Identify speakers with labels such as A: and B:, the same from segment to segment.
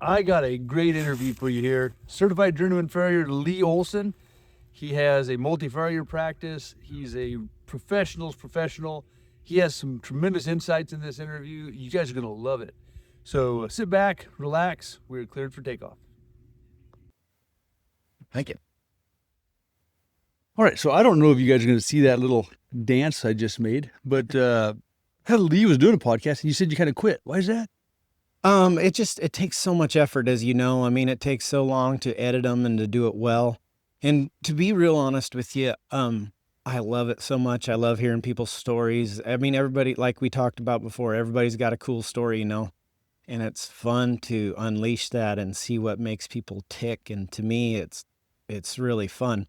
A: I got a great interview for you here. Certified journeyman farrier Lee Olson. He has a multi-farrier practice. He's a professional's professional. He has some tremendous insights in this interview. You guys are going to love it. So sit back, relax. We're cleared for takeoff.
B: Thank you.
A: All right, so I don't know if you guys are going to see that little dance I just made, but Lee was doing a podcast, and you said you kind of quit. Why is that?
B: It takes so much effort, as you know. I mean, it takes so long to edit them and to do it well. And to be real honest with you, I love it so much. I love hearing people's stories. I mean, everybody, like we talked about before, everybody's got a cool story, you know, and it's fun to unleash that and see what makes people tick. And to me, it's really fun.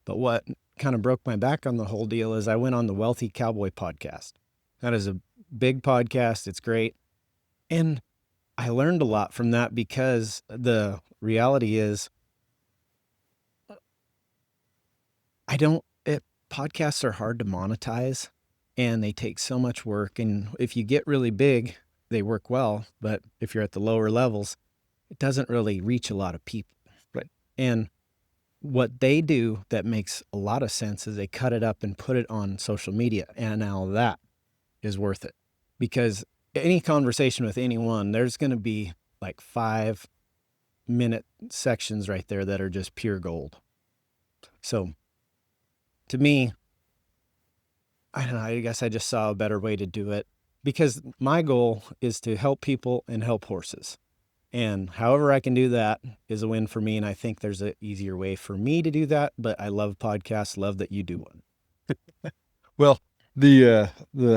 B: But what kind of broke my back on the whole deal is I went on the Wealthy Cowboy podcast. That is a big podcast. It's great. And I learned a lot from that because the reality is podcasts are hard to monetize and they take so much work. And if you get really big, they work well. But if you're at the lower levels, it doesn't really reach a lot of people.
A: Right.
B: And what they do that makes a lot of sense is they cut it up and put it on social media. And now that is worth it, because any conversation with anyone, there's going to be like 5-minute sections right there that are just pure gold. So to me, I don't know, I guess I just saw a better way to do it, because my goal is to help people and help horses. And however I can do that is a win for me. And I think there's an easier way for me to do that, but I love podcasts, love that you do one.
A: Well, the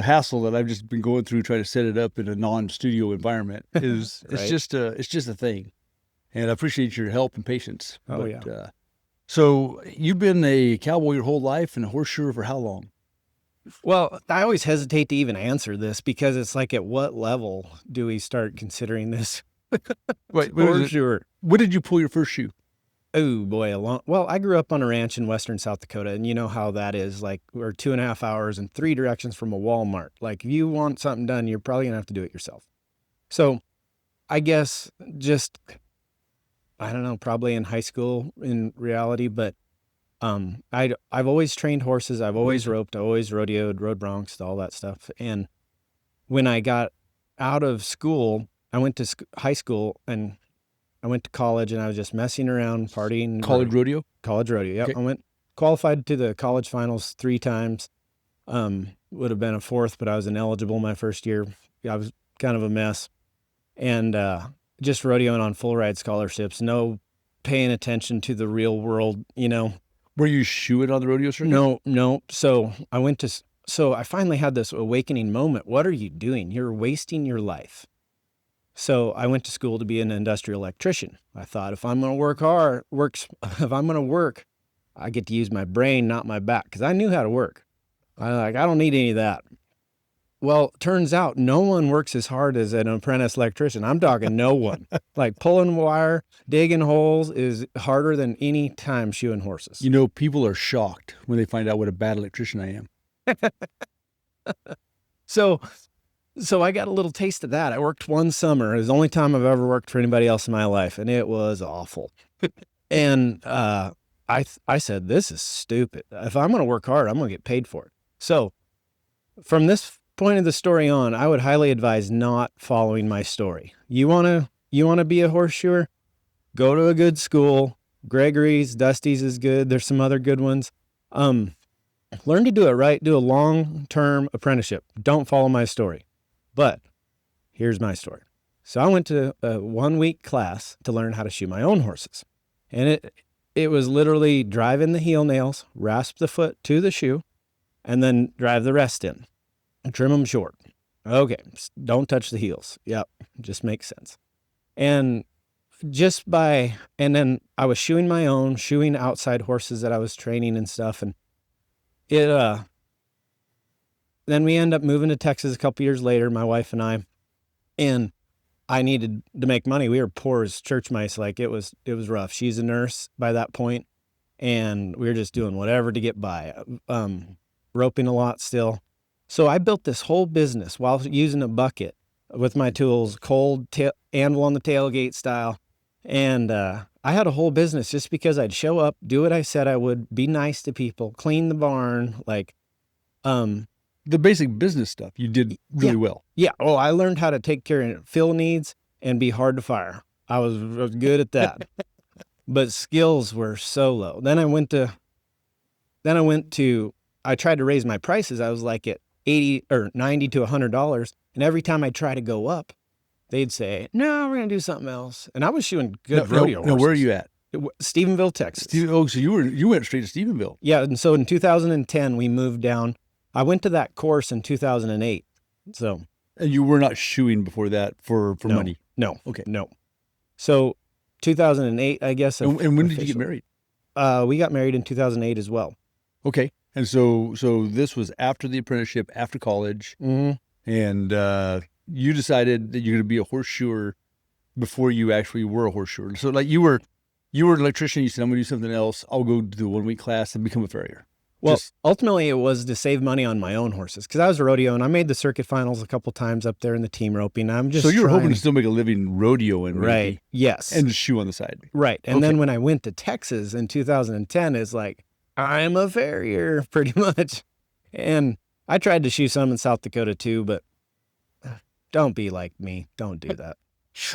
A: hassle that I've just been going through trying to set it up in a non-studio environment is
B: Right.
A: it's just a thing. And I appreciate your help and patience.
B: Oh, yeah.
A: So you've been a cowboy your whole life and a horseshoer for how long?
B: Well, I always hesitate to even answer this, because it's like, at what level do we start considering this?
A: Wait,
B: Horseshoer.
A: when did you pull your first shoe?
B: Oh boy, well, I grew up on a ranch in western South Dakota, and you know how that is. Like, we're 2.5 hours in 3 directions from a Walmart. Like, if you want something done, you're probably gonna have to do it yourself. So I guess just, I don't know, probably in high school in reality, but I've always trained horses. I've always roped, I always rodeoed, rode broncs, all that stuff. And when I got out of school, I went to high school and I went to college, and I was just messing around, partying.
A: College rodeo?
B: College rodeo, yep.
A: Okay.
B: I qualified to the college finals 3 times. Would have been a 4th, but I was ineligible my first year. I was kind of a mess. And just rodeoing on full ride scholarships, no paying attention to the real world, you know.
A: Were you shoeing on the rodeo circuit?
B: No. So I finally had this awakening moment. What are you doing? You're wasting your life. So I went to school to be an industrial electrician. I thought, if I'm going to work, I get to use my brain, not my back, because I knew how to work. I don't need any of that. Well, turns out no one works as hard as an apprentice electrician. I'm talking no one. Like, pulling wire, digging holes is harder than any time shoeing horses.
A: You know, people are shocked when they find out what a bad electrician I am.
B: So I got a little taste of that. I worked one summer. It was the only time I've ever worked for anybody else in my life, and it was awful. And I said, this is stupid. If I'm going to work hard, I'm going to get paid for it. So from this point of the story on, I would highly advise not following my story. You want to be a horseshoer? Go to a good school. Gregory's, Dusty's is good. There's some other good ones. Learn to do it right. Do a long-term apprenticeship. Don't follow my story. But here's my story. So I went to a 1-week class to learn how to shoe my own horses. And it was literally drive in the heel nails, rasp the foot to the shoe, and then drive the rest in and trim them short. Okay, don't touch the heels. Yep, just makes sense. And then I was shoeing outside horses that I was training and stuff. And then we end up moving to Texas a couple years later, my wife and and I needed to make money. We were poor as church mice. Like, it was rough. She's a nurse by that point, and we were just doing whatever to get by, roping a lot still. So I built this whole business while using a bucket with my tools, cold anvil on the tailgate style. And I had a whole business just because I'd show up, do what I said I would, be nice to people, clean the barn, like,
A: The basic business stuff you did really well.
B: yeah. Oh, I learned how to take care of fill needs and be hard to fire. I was good at that. But skills were so low. Then I tried to raise my prices. I was like at $80 or $90 to $100. And every time I try to go up, they'd say, no, we're going to do something else. And I was shooting good rodeo horses.
A: No, where are you at?
B: Stephenville, Texas.
A: So you went straight to Stephenville.
B: Yeah. And so in 2010, we moved down. I went to that course in 2008. So.
A: And you were not shoeing before that for money?
B: No.
A: Okay.
B: No. So 2008, I guess.
A: And when did you get married?
B: We got married in 2008 as well.
A: Okay. And so this was after the apprenticeship, after college.
B: Mm-hmm.
A: And you decided that you're going to be a horseshoer before you actually were a horseshoer. So like you were an electrician. You said, I'm going to do something else. I'll go do a 1-week class and become a farrier.
B: Well, ultimately, it was to save money on my own horses because I was a rodeo and I made the circuit finals a couple times up there in the team roping. So
A: you were hoping to still make a living rodeoing,
B: right? Yes,
A: and shoe on the side,
B: right? And then when I went to Texas in 2010, it's like I'm a farrier pretty much. And I tried to shoe some in South Dakota too, but don't be like me. Don't do that.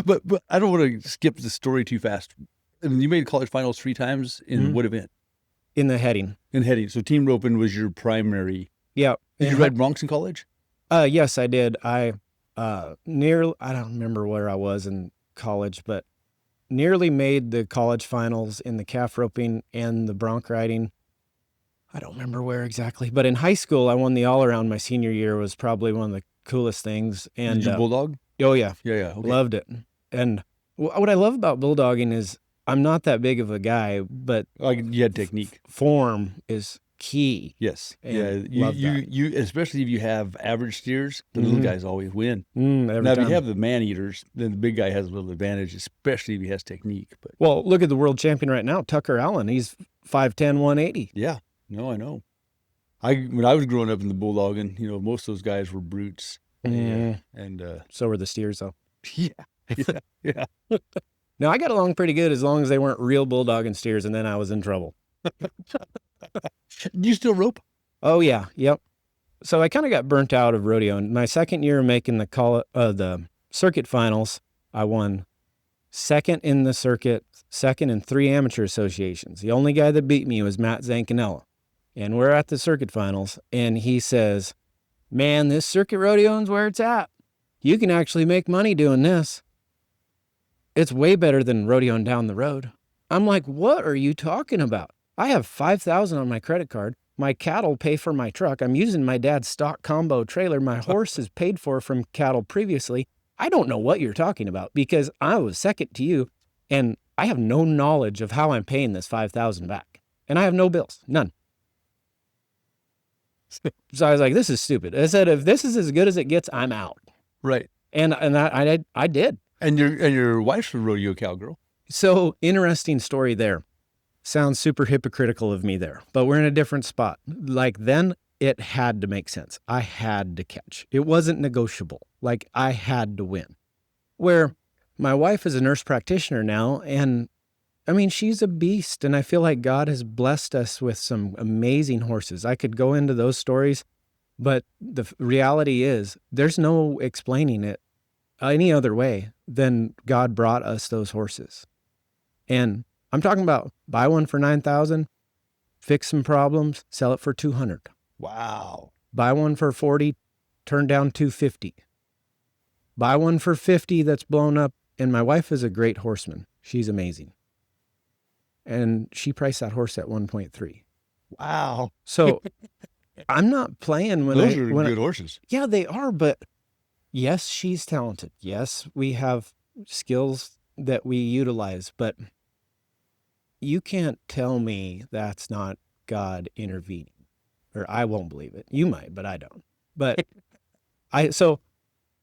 A: But I don't want to skip the story too fast. I mean, you made college finals 3 times in what event?
B: In the heading.
A: In heading. So team roping was your primary.
B: Yeah.
A: Did you ride broncs in college?
B: Yes, I did. I don't remember where I was in college, but nearly made the college finals in the calf roping and the bronc riding. I don't remember where exactly, but in high school, I won the all-around my senior year. Was probably one of the coolest things. And
A: did you bulldog?
B: Oh, yeah.
A: Yeah. Okay.
B: Loved it. And what I love about bulldogging is I'm not that big of a guy, but
A: you had technique.
B: Form is key.
A: Yes.
B: And
A: you especially if you have average steers, the little guys always win.
B: Every
A: now,
B: time.
A: if you have the man eaters, then the big guy has a little advantage, especially if he has technique. But
B: well, look at the world champion right now, Tucker Allen. He's 5'10", 180.
A: Yeah. No, I know. When I was growing up in the bulldogging, most of those guys were brutes. And
B: so were the steers, though.
A: Yeah.
B: Now, I got along pretty good as long as they weren't real bulldogging steers, and then I was in trouble.
A: Do you still rope?
B: Oh, yeah. Yep. So I kind of got burnt out of rodeo. In my second year making the circuit finals, I won second in the circuit, second in 3 amateur associations. The only guy that beat me was Matt Zancanella. And we're at the circuit finals, and he says, man, this circuit rodeoing's where it's at. You can actually make money doing this. It's way better than rodeoing down the road. I'm like, what are you talking about? I have $5,000 on my credit card. My cattle pay for my truck. I'm using my dad's stock combo trailer. My horse is paid for from cattle previously. I don't know what you're talking about because I was second to you and I have no knowledge of how I'm paying this $5,000 back. And I have no bills, none. So I was like, this is stupid. I said, if this is as good as it gets, I'm out.
A: Right.
B: And I did.
A: And your wife's a rodeo cowgirl.
B: So interesting story there. Sounds super hypocritical of me there, but we're in a different spot. Like then it had to make sense. I had to catch. It wasn't negotiable. Like I had to win. Where my wife is a nurse practitioner now, and I mean, she's a beast, and I feel like God has blessed us with some amazing horses. I could go into those stories, but the reality is there's no explaining it any other way than God brought us those horses. And I'm talking about buy one for $9,000, fix some problems, sell it for $200.
A: Wow.
B: Buy one for $40, turn down $250. Buy one for $50 that's blown up. And my wife is a great horseman. She's amazing. And she priced that horse at 1.3.
A: Wow.
B: So I'm not playing when
A: those are good horses.
B: Yeah, they are. But yes, she's talented. Yes, we have skills that we utilize, but you can't tell me that's not God intervening, or I won't believe it. You might, but I don't. But so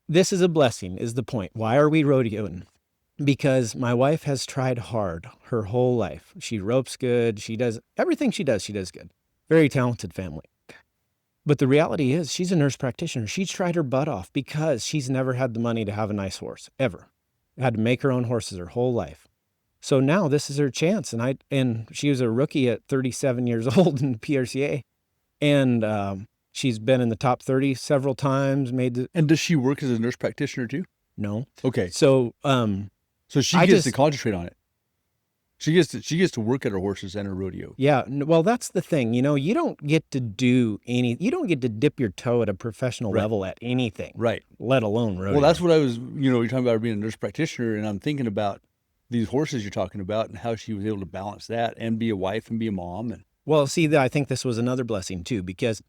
B: this is a blessing is the point. Why are we rodeoing? Because my wife has tried hard her whole life. She ropes good. She does everything she does good. Very talented family. But the reality is she's a nurse practitioner. She's tried her butt off because she's never had the money to have a nice horse, ever. Had to make her own horses her whole life. So now this is her chance. And she was a rookie at 37 years old in the PRCA. And she's been in the top 30 several times,
A: And does she work as a nurse practitioner too?
B: no.
A: Okay.
B: So
A: So she gets to concentrate on it. She gets to work at her horses and her rodeo.
B: yeah, well, that's the thing. You don't get to you don't get to dip your toe at a professional level at anything.
A: Right.
B: Let alone rodeo.
A: Well, that's what I was, you're talking about her being a nurse practitioner, and I'm thinking about these horses you're talking about and how she was able to balance that and be a wife and be a mom. And
B: Well, see, I think this was another blessing too, because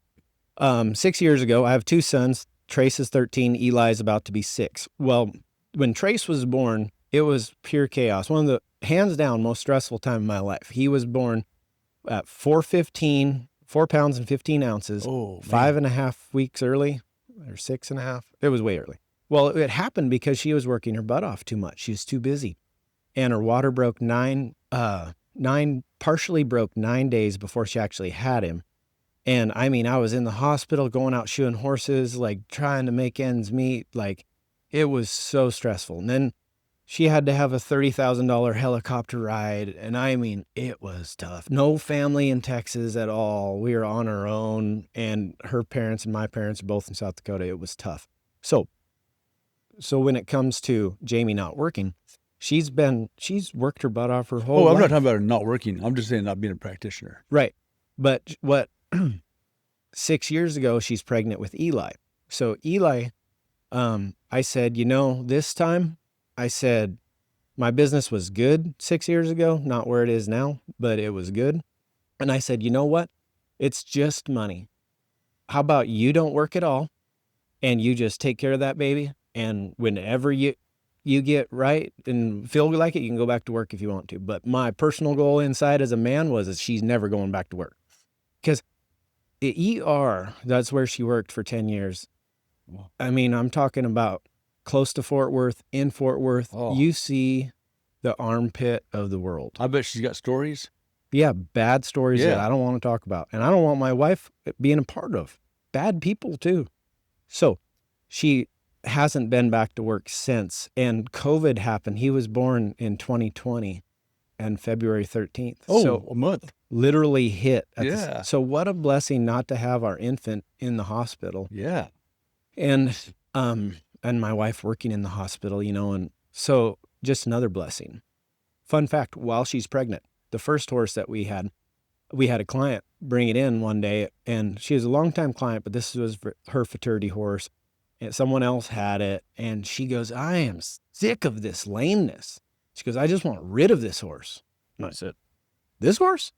B: 6 years ago, I have two sons. Trace is 13. Eli's about to be 6. Well, when Trace was born, it was pure chaos. One of the hands down most stressful time of my life. He was born at 4:15, 4 pounds and 15 ounces,
A: oh, man.
B: 5.5 weeks early, or 6.5. It was way early. Well, it happened because she was working her butt off too much. She was too busy, and her water broke partially broke 9 days before she actually had him. And I mean, I was in the hospital going out shoeing horses, like trying to make ends meet. Like, it was so stressful. And then she had to have a $30,000 helicopter ride. And I mean, it was tough. No family in Texas at all. We were on our own, and her parents and my parents are both in South Dakota. It was tough. So when it comes to Jamie not working, she's worked her butt off her whole life.
A: I'm not talking about her not working. I'm just saying not being a practitioner.
B: Right. But 6 years ago, she's pregnant with Eli. So Eli, I said, this time, I said, my business was good 6 years ago, not where it is now, but it was good. And I said, you know what? It's just money. How about you don't work at all and you just take care of that baby? And whenever you get right and feel like it, you can go back to work if you want to. But my personal goal inside as a man was that she's never going back to work. Because the ER, that's where she worked for 10 years.
A: Wow.
B: I mean, I'm talking about close to Fort Worth, in Fort Worth.
A: Oh.
B: You see the armpit of the world.
A: I bet she's got stories.
B: Yeah, bad stories
A: Yeah.
B: that I don't want to talk about. And I don't want my wife being a part of. Bad people too. So she hasn't been back to work since. And COVID happened. He was born in 2020 and February 13th.
A: Oh,
B: so
A: a month.
B: literally hit.
A: Yeah.
B: So what a blessing not to have our infant in the hospital.
A: Yeah.
B: And my wife working in the hospital, and so just another blessing. Fun fact, while she's pregnant, the first horse that we had a client bring it in one day, and she was a longtime client, but this was her fraternity horse, and someone else had it, and she goes, I am sick of this lameness. She goes, I just want rid of this horse. And I said, this horse?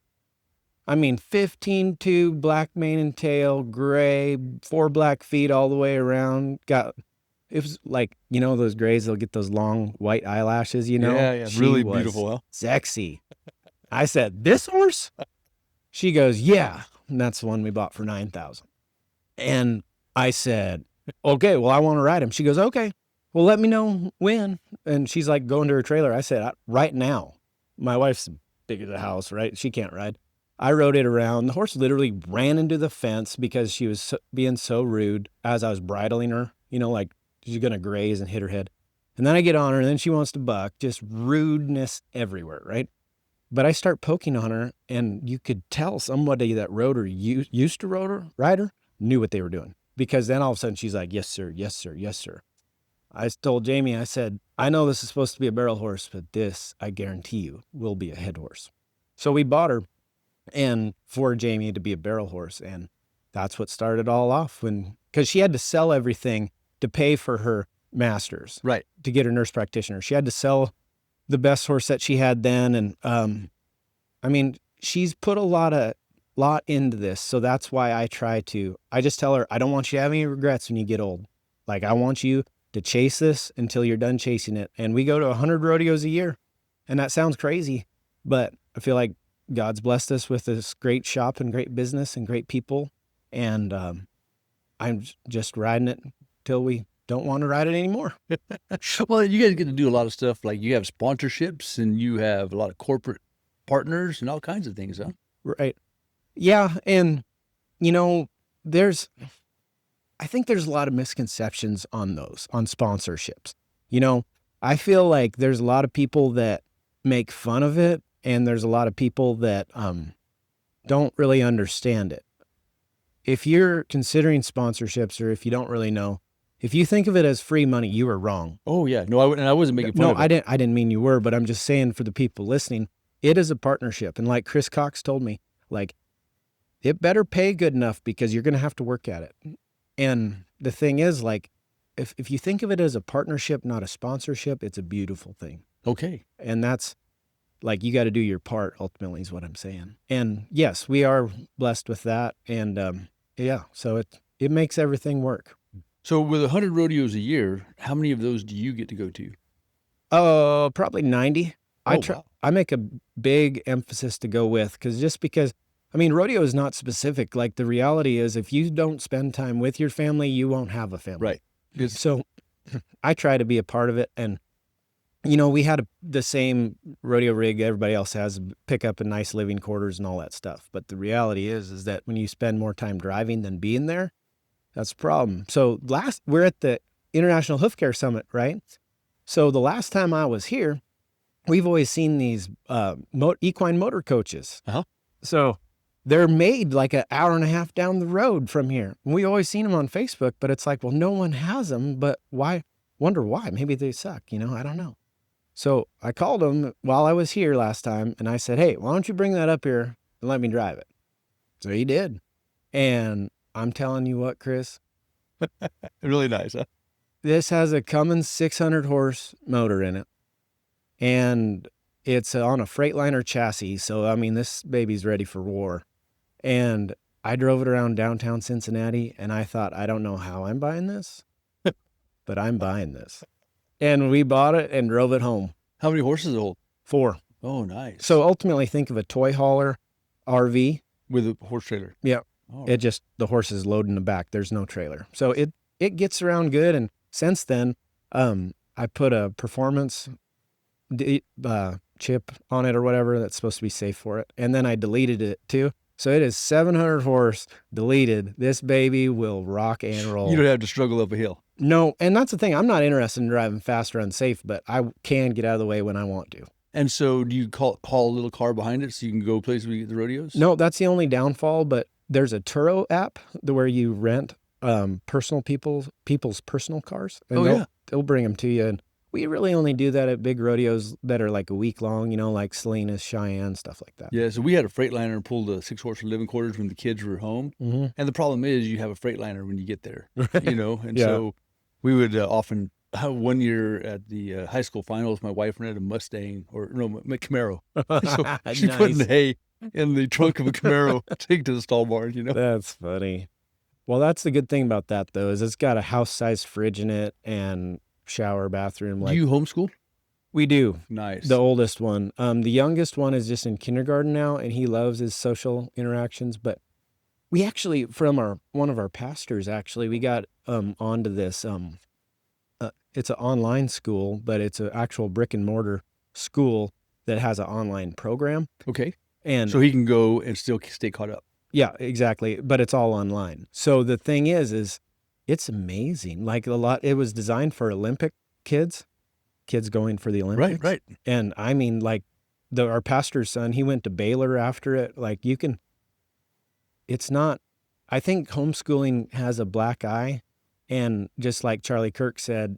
B: I mean, 15-2, black mane and tail, gray, 4 black feet all the way around. It was like, those grays, they'll get those long white eyelashes,
A: Yeah,
B: She
A: really
B: was
A: beautiful, huh?
B: sexy. I said, this horse? She goes, yeah. And that's the one we bought for $9,000. And I said, okay, well, I want to ride him. She goes, okay, well, let me know when. And she's like going to her trailer. I said, right now. My wife's big as a house, right? She can't ride. I rode it around. The horse literally ran into the fence because she was being so rude as I was bridling her, like she's going to graze and hit her head. And then I get on her, and then she wants to buck, just rudeness everywhere, right? But I start poking on her, and you could tell somebody that rode her, used to ride her, knew what they were doing. Because then all of a sudden she's like, yes, sir, yes, sir, yes, sir. I told Jamie, I said, I know this is supposed to be a barrel horse, but this, I guarantee you, will be a head horse. So we bought her and for Jamie to be a barrel horse. And that's what started all off because she had to sell everything to pay for her master's,
A: right?
B: To get her nurse practitioner. She had to sell the best horse that she had then. And I mean, she's put a lot into this. So that's why I just tell her, I don't want you to have any regrets when you get old. Like, I want you to chase this until you're done chasing it. And we go to 100 rodeos a year. And that sounds crazy, but I feel like God's blessed us with this great shop and great business and great people. And I'm just riding it till we don't want to ride it anymore.
A: Well, you guys get to do a lot of stuff. Like, you have sponsorships and you have a lot of corporate partners and all kinds of things, huh?
B: Right. Yeah. And, I think there's a lot of misconceptions on sponsorships. I feel like there's a lot of people that make fun of it, and there's a lot of people that don't really understand it. If you're considering sponsorships, or if you don't really know, if you think of it as free money, you are wrong.
A: Oh yeah, no, I wasn't making fun of it.
B: I didn't mean you were, but I'm just saying for the people listening, it is a partnership. And like Chris Cox told me, like, it better pay good enough because you're going to have to work at it. And the thing is, like, if you think of it as a partnership, not a sponsorship, it's a beautiful thing.
A: Okay.
B: And that's like, you got to do your part, ultimately, is what I'm saying. And yes, we are blessed with that. And yeah, so it makes everything work.
A: So with 100 rodeos a year, how many of those do you get to go to?
B: Probably 90.
A: Wow.
B: I make a big emphasis to go with, because, I mean, rodeo is not specific. Like, the reality is, if you don't spend time with your family, you won't have a family.
A: Right.
B: So I try to be a part of it. And, you know, we had the same rodeo rig everybody else has, pick up in nice living quarters and all that stuff. But the reality is that when you spend more time driving than being there, that's a problem. So we're at the International Hoof Care Summit, right? So the last time I was here, we've always seen these equine motor coaches.
A: Uh-huh.
B: So they're made like an hour and a half down the road from here. We always seen them on Facebook, but it's like, well, no one has them. But why? Wonder why? Maybe they suck. You know, I don't know. So I called them while I was here last time, and I said, hey, why don't you bring that up here and let me drive it? So he did. And I'm telling you what, Chris.
A: Really nice, huh?
B: This has a Cummins 600 horse motor in it. And it's on a Freightliner chassis. So, I mean, this baby's ready for war. And I drove it around downtown Cincinnati, and I thought, I don't know how I'm buying this, but I'm buying this. And we bought it and drove it home.
A: How many horses does it hold?
B: 4.
A: Oh, nice.
B: So ultimately, think of a toy hauler RV.
A: With a horse trailer.
B: Yeah.
A: Oh.
B: It just, the horses load in the back. There's no trailer. So it gets around good. And since then, I put a performance chip on it or whatever that's supposed to be safe for it. And then I deleted it too. So it is 700 horse deleted. This baby will rock and roll.
A: You don't have to struggle up a hill.
B: No. And that's the thing. I'm not interested in driving fast or unsafe, but I can get out of the way when I want to.
A: And so do you call a little car behind it so you can go places where you get the rodeos?
B: No, that's the only downfall. But there's a Turo app where you rent people's personal cars. And they'll bring them to you. And we really only do that at big rodeos that are like a week long, you know, like Salinas, Cheyenne, stuff like that.
A: Yeah, so we had a Freightliner and pulled a 6-horse living quarters when the kids were home.
B: Mm-hmm.
A: And the problem is you have a Freightliner when you get there, you know? And
B: Yeah.
A: so we would often, one year at the high school finals, my wife rented a Mustang, or no, a Camaro. So she put in the hay in the trunk of a Camaro, take it to the stall barn, you know?
B: That's funny. Well, that's the good thing about that, though, is it's got a house-sized fridge in it and shower, bathroom.
A: Do you homeschool?
B: We do.
A: Nice.
B: The oldest one. The youngest one is just in kindergarten now, and he loves his social interactions. But we actually, from one of our pastors, actually, we got onto this. It's an online school, but it's an actual brick and mortar school that has an online program.
A: Okay.
B: And
A: so he can go and still stay caught up.
B: Yeah, exactly. But it's all online. So the thing is it's amazing. Like it was designed for Olympic kids going for the Olympics.
A: Right.
B: And I mean, like our pastor's son, he went to Baylor after it. Like it's not, I think homeschooling has a black eye. And just like Charlie Kirk said,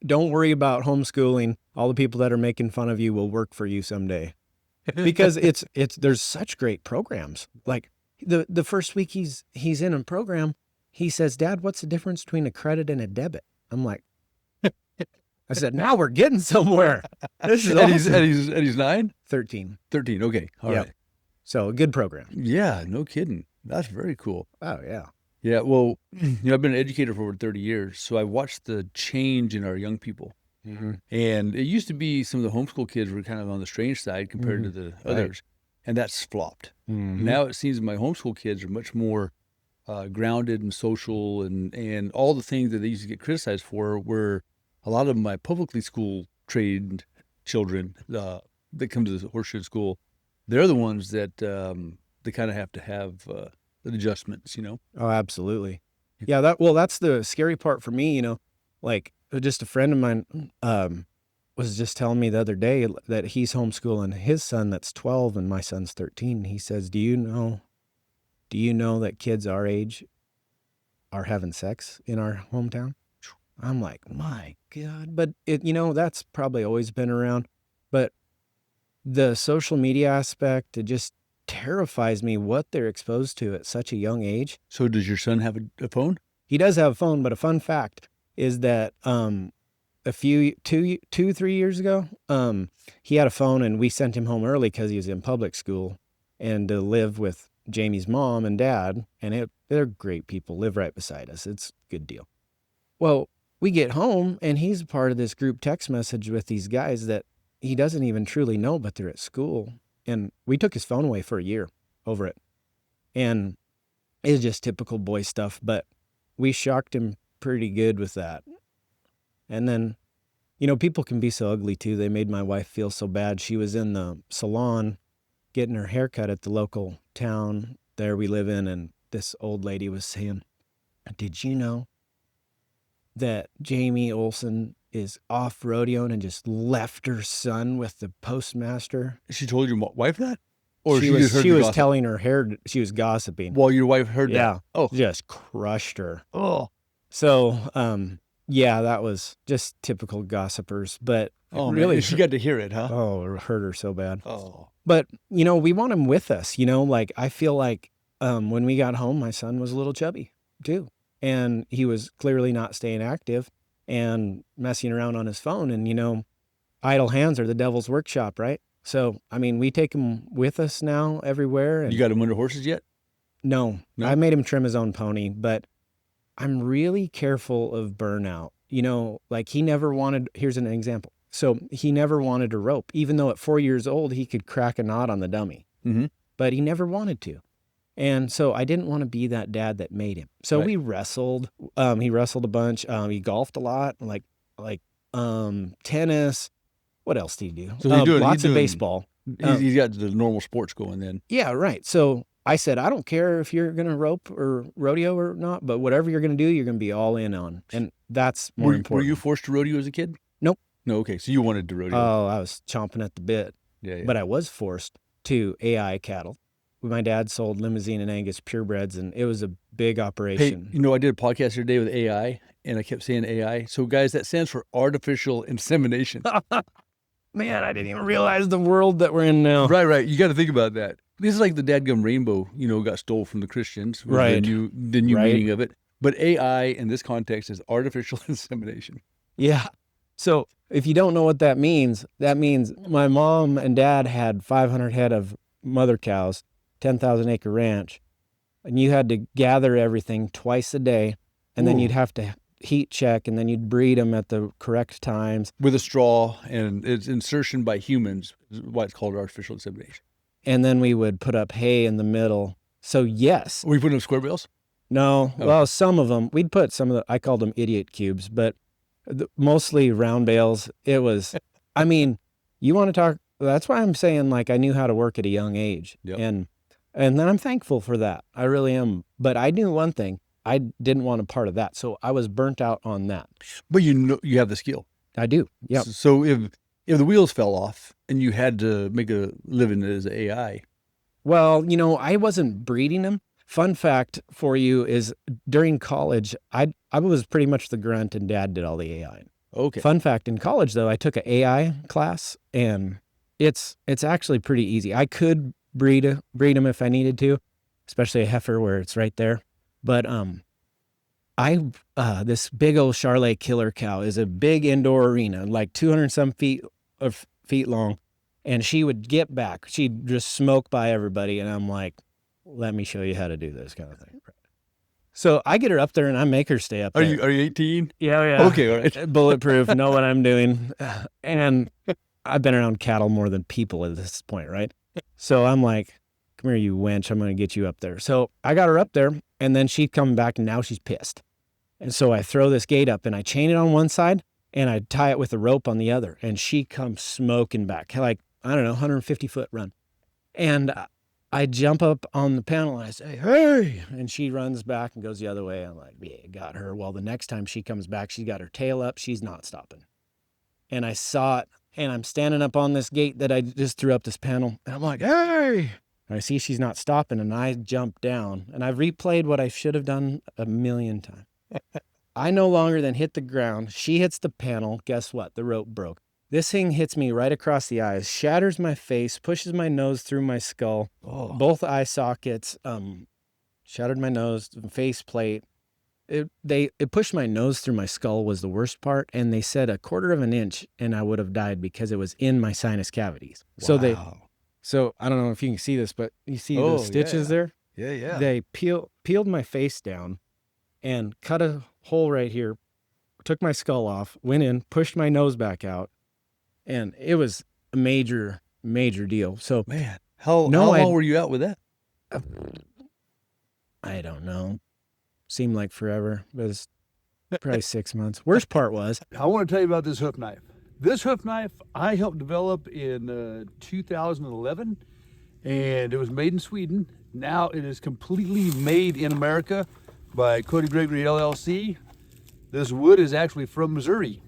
B: don't worry about homeschooling. All the people that are making fun of you will work for you someday. Because there's such great programs. Like the first week he's in a program, he says, Dad, what's the difference between a credit and a debit? I'm like, I said, now we're getting somewhere. This is awesome.
A: And he's 9?
B: 13.
A: 13, okay. All right.
B: So a good program.
A: Yeah, no kidding. That's very cool.
B: Oh, yeah.
A: Yeah, well, I've been an educator for over 30 years, so I watched the change in our young people.
B: Mm-hmm.
A: And it used to be some of the homeschool kids were kind of on the strange side compared to the others, and that's flopped.
B: Mm-hmm.
A: Now it seems my homeschool kids are much more grounded and social, and all the things that they used to get criticized for were a lot of my publicly school trained children that come to the Horseshoe school. They're the ones that they kind of have to have the adjustments, you know?
B: Oh, absolutely. Yeah, that's the scary part for me, you know, like just a friend of mine was just telling me the other day that he's homeschooling his son that's 12 and my son's 13. He says, do you know that kids our age are having sex in our hometown? I'm like, my God. But that's probably always been around. But the social media aspect, it just terrifies me what they're exposed to at such a young age.
A: So does your son have a phone?
B: He does have a phone, but a fun fact is that a few 3 years ago, he had a phone and we sent him home early because he was in public school and to live with Jamie's mom and dad, and they're great people, live right beside us. It's a good deal. Well, we get home and he's part of this group text message with these guys that he doesn't even truly know, but they're at school. And we took his phone away for a year over it. And it's just typical boy stuff, but we shocked him pretty good with that. And then, people can be so ugly too. They made my wife feel so bad. She was in the salon getting her hair cut at the local town there we live in, and this old lady was saying, did you know that Jamie Olson is off rodeoing and just left her son with the postmaster?
A: She told your wife that? Or
B: she was telling her hair, she was gossiping.
A: Well, your wife heard that?
B: Yeah.
A: Oh.
B: Just crushed her.
A: Oh.
B: So, yeah, that was just typical gossipers, but really,
A: man. She got to hear it, huh?
B: Oh, it hurt her so bad.
A: Oh.
B: But, we want him with us, like I feel like when we got home, my son was a little chubby too. And he was clearly not staying active and messing around on his phone. And, idle hands are the devil's workshop, right? So, we take him with us now everywhere. And
A: you got him under horses yet?
B: No, I made him trim his own pony, but I'm really careful of burnout. Like he never wanted, here's an example. So he never wanted a rope, even though at 4 years old, he could crack a knot on the dummy, but he never wanted to. And so I didn't want to be that dad that made him. So we wrestled. He wrestled a bunch. He golfed a lot, like tennis. What else do you do?
A: So
B: lots of baseball.
A: He's got the normal sports going then.
B: Yeah, right. So I said, I don't care if you're going to rope or rodeo or not, but whatever you're going to do, you're going to be all in on. And that's more important.
A: Were you forced to rodeo as a kid?
B: Nope.
A: No, okay. So you wanted to rodeo.
B: Oh, I was chomping at the bit.
A: Yeah.
B: But I was forced to AI cattle. My dad sold Limousine and Angus purebreds, and it was a big operation.
A: Hey, I did a podcast the other day with AI, and I kept saying AI. So, guys, that stands for artificial insemination.
B: Man, I didn't even realize the world that we're in now.
A: Right. You got to think about that. This is like the dadgum rainbow, got stole from the Christians.
B: Right.
A: The new meaning of it. But AI in this context is artificial insemination.
B: Yeah. So if you don't know what that means my mom and dad had 500 head of mother cows, 10,000 acre ranch, and you had to gather everything twice a day, and then you'd have to heat check, and then you'd breed them at the correct times.
A: With a straw, and it's insertion by humans, is why it's called artificial insemination.
B: And then we would put up hay in the middle. So yes.
A: Were you putting up square bales?
B: No. Oh. Well, some of them. We'd put some of the, I called them idiot cubes, but mostly round bales. It was, you want to talk, that's why I'm saying I knew how to work at a young age.
A: Yep.
B: And then I'm thankful for that. I really am. But I knew one thing. I didn't want a part of that. So I was burnt out on that.
A: But you have the skill.
B: I do. Yeah.
A: So if the wheels fell off and you had to make a living as an AI.
B: Well, I wasn't breeding them. Fun fact for you is during college, I was pretty much the grunt and dad did all the AI.
A: Okay.
B: Fun fact, in college though, I took an AI class and it's actually pretty easy. I could breed them if I needed to, especially a heifer where it's right there. But this big old Charolais killer cow is a big indoor arena, like 200 some feet long, and she would get back. She'd just smoke by everybody, and I'm like, let me show you how to do this kind of thing. So I get her up there and I make her stay up there.
A: Are you 18?
B: Yeah.
A: Okay, all right.
B: Bulletproof, know what I'm doing. And I've been around cattle more than people at this point, right? So I'm like, come here, you wench, I'm going to get you up there. So I got her up there, and then she'd come back, and now she's pissed. And so I throw this gate up, and I chain it on one side, and I tie it with a rope on the other, and she comes smoking back, 150-foot run. And I jump up on the panel, and I say, hey, and she runs back and goes the other way. I'm like, yeah, got her. Well, the next time she comes back, she's got her tail up. She's not stopping. and I saw it, and I'm standing up on this gate that I just threw up this panel, and I'm like, hey! And I see she's not stopping, and I jump down, and I've replayed what I should have done a million times. I no longer than hit the ground. She hits the panel. Guess what? The rope broke. This thing hits me right across the eyes, shatters my face, pushes my nose through my skull.
A: Oh.
B: Both eye sockets, shattered my nose, face plate. It pushed my nose through my skull was the worst part. And they said 1/4 of an inch and I would have died because it was in my sinus cavities.
A: Wow.
B: So I don't know if you can see this, but you see
A: Oh,
B: the stitches
A: yeah.
B: there?
A: Yeah.
B: They peeled my face down and cut a hole right here, took my skull off, went in, pushed my nose back out. And it was a major, major deal. So,
A: Man, how long were you out with that?
B: I don't know. Seemed like forever. It was probably 6 months. Worst part was,
A: I want to tell you about this hoof knife. This hoof knife I helped develop in 2011, and it was made in Sweden. Now it is completely made in America by Cody Gregory LLC. This wood is actually from Missouri.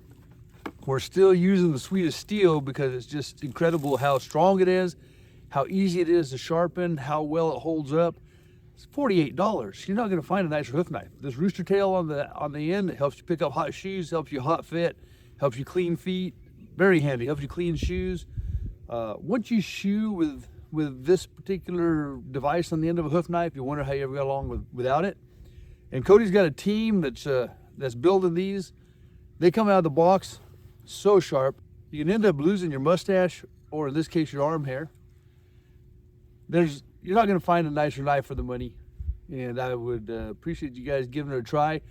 A: We're still using the sweetest steel because it's just incredible how strong it is, how easy it is to sharpen, how well it holds up. It's $48. You're not going to find a nicer hoof knife. This rooster tail on the end, it helps you pick up hot shoes, helps you hot fit, helps you clean feet. Very handy. Helps you clean shoes. Once you shoe with this particular device on the end of a hoof knife, you wonder how you ever got along without it. And Cody's got a team that's building these. They come out of the box so sharp, you can end up losing your mustache, or in this case, your arm hair. You're not going to find a nicer knife for the money, and I would appreciate you guys giving it a try.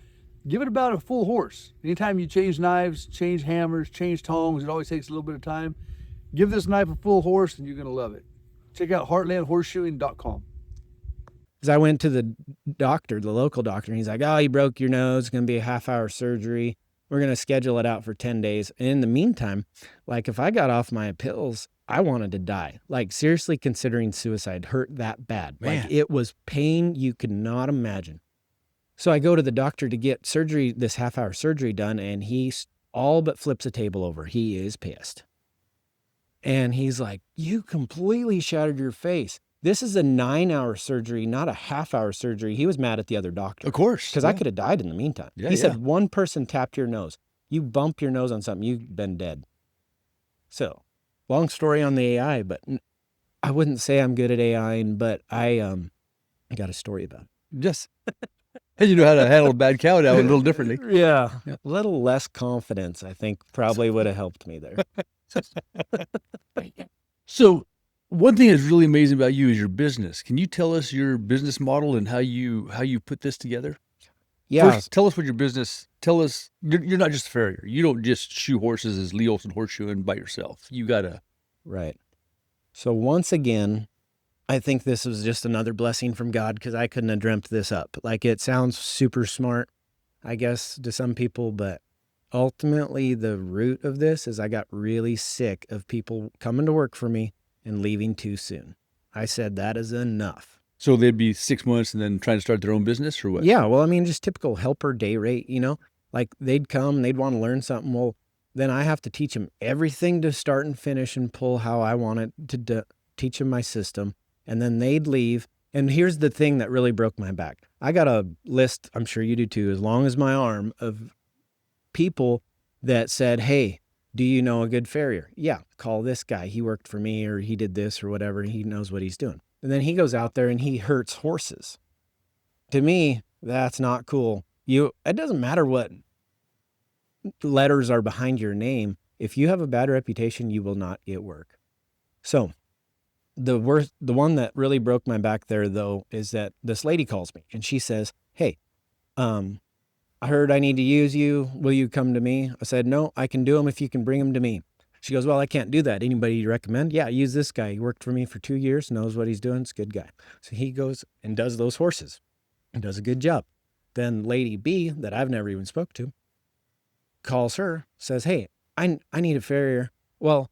A: Give it about a full horse. Anytime you change knives, change hammers, change tongs, it always takes a little bit of time. Give this knife a full horse, and you're going to love it. Check out heartlandhorseshoeing.com.
B: as I went to the doctor, the local doctor, and he's like, oh, you broke your nose. It's going to be a half-hour surgery. We're going to schedule it out for 10 days. And in the meantime, like if I got off my pills, I wanted to die. Like seriously considering suicide hurt that bad.
A: Man.
B: Like it was pain you could not imagine. So I go to the doctor to get surgery, this half-hour surgery done, and he all but flips a table over. He is pissed. And he's like, you completely shattered your face. This is a 9-hour surgery, not a half-hour surgery. He was mad at the other doctor.
A: Of course.
B: Because I could have died in the meantime.
A: Yeah,
B: He said, one person tapped your nose. You bump your nose on something, you've been dead. So, long story on the AI, but I wouldn't say I'm good at AI, but I got a story about it.
A: Just, you know how to handle a bad cow now a little differently.
B: Yeah. A little less confidence, I think, probably would have helped me there.
A: So, one thing that's really amazing about you is your business. Can you tell us your business model and how you put this together?
B: Yeah.
A: First, tell us what your business. Tell us you're not just a farrier. You don't just shoe horses as Lee Olson Horseshoeing by yourself. You gotta.
B: Right. So once again, I think this was just another blessing from God because I couldn't have dreamt this up. Like it sounds super smart, I guess, to some people, but ultimately the root of this is I got really sick of people coming to work for me and leaving too soon. I said, that is enough.
A: So they'd be 6 months and then trying to start their own business or what?
B: Yeah. Well, I mean, just typical helper day rate, you know, like they'd come, they'd want to learn something. Well, then I have to teach them everything to start and finish and pull how I want it to teach them my system. And then they'd leave. And here's the thing that really broke my back. I got a list, I'm sure you do too, as long as my arm, of people that said, hey, do you know a good farrier? Yeah, call this guy. He worked for me or he did this or whatever. He knows what he's doing. And then he goes out there and he hurts horses. To me, that's not cool. It doesn't matter what letters are behind your name. If you have a bad reputation, you will not get work. So the one that really broke my back there though, is that this lady calls me and she says, hey, I heard I need to use you. Will you come to me? I said, no, I can do them if you can bring them to me. She goes, well, I can't do that. Anybody you recommend? Yeah, use this guy. He worked for me for 2 years, knows what he's doing. It's a good guy. So he goes and does those horses and does a good job. Then Lady B, that I've never even spoke to, calls her, says, hey, I need a farrier. Well,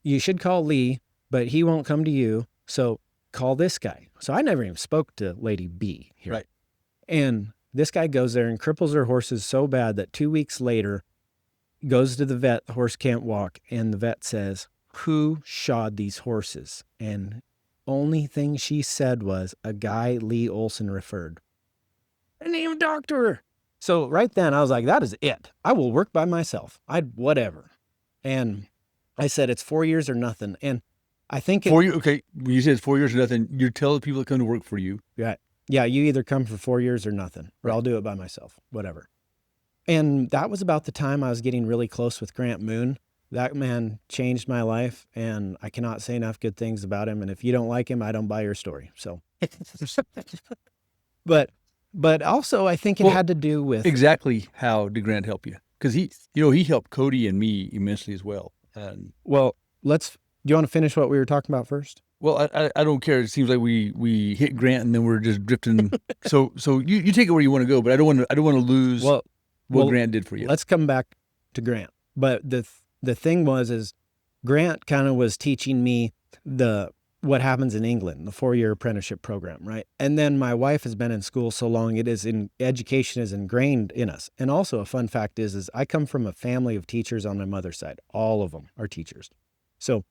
B: you should call Lee, but he won't come to you. So call this guy. So I never even spoke to Lady B here.
A: Right.
B: And this guy goes there and cripples her horses so bad that 2 weeks later, goes to the vet, the horse can't walk, and the vet says, "Who shod these horses?" And only thing she said was, "A guy Lee Olson referred." I named doctor. So right then I was like, that is it. I will work by myself. Whatever. And I said, it's 4 years or nothing. And I think
A: 4 years. Okay. When you say it's 4 years or nothing, you're telling people that come to work for you.
B: Yeah. Yeah. You either come for 4 years or nothing, or I'll do it by myself, whatever. And that was about the time I was getting really close with Grant Moon. That man changed my life, and I cannot say enough good things about him. And if you don't like him, I don't buy your story. So, but also I think it had to do with
A: exactly how did Grant help you? Because he helped Cody and me immensely as well. And
B: well, do you want to finish what we were talking about first?
A: well, I don't care. It seems like we hit Grant and then we're just drifting. so you take it where you want to go, but I don't want to lose what Grant did for you.
B: Let's come back to Grant. But the thing is Grant kind of was teaching me what happens in England, the 4-year apprenticeship program, right? And then my wife has been in school so long, education is ingrained in us. And also a fun fact is I come from a family of teachers on my mother's side. All of them are teachers. So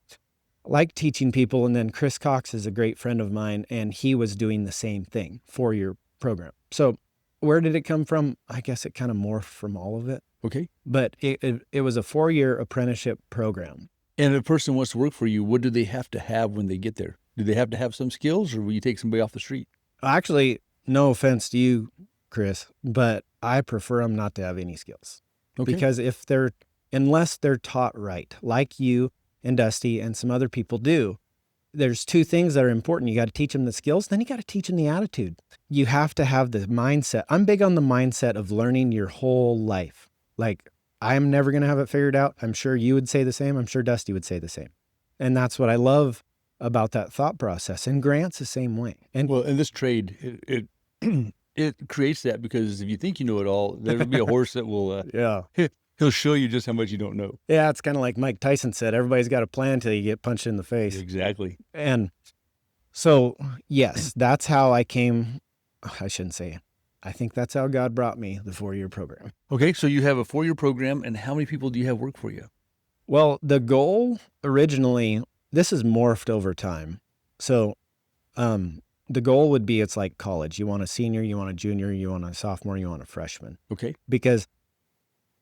B: I like teaching people. And then Chris Cox is a great friend of mine, and he was doing the same thing, 4-year program. So where did it come from? I guess it kind of morphed from all of it.
A: Okay.
B: But it was a 4-year apprenticeship program.
A: And if a person wants to work for you, what do they have to have when they get there? Do they have to have some skills, or will you take somebody off the street?
B: Actually, no offense to you, Chris, but I prefer them not to have any skills. Okay. Because unless they're taught right, like you and Dusty and some other people do, there's 2 things that are important. You got to teach them the skills, then you got to teach them the attitude. You have to have the mindset. I'm big on the mindset of learning your whole life. Like, I'm never going to have it figured out. I'm sure you would say the same. I'm sure Dusty would say the same. And that's what I love about that thought process. And Grant's the same way. And
A: well, in this trade, it creates that, because if you think you know it all, there'll be a horse that will, he'll show you just how much you don't know.
B: Yeah, it's kind of like Mike Tyson said, everybody's got a plan until you get punched in the face.
A: Exactly.
B: And so, yes, that's how I came. I shouldn't say it. I think that's how God brought me the 4-year program.
A: Okay, so you have a 4-year program, and how many people do you have work for you?
B: Well, the goal originally, this has morphed over time. So the goal would be, it's like college. You want a senior, you want a junior, you want a sophomore, you want a freshman.
A: Okay.
B: Because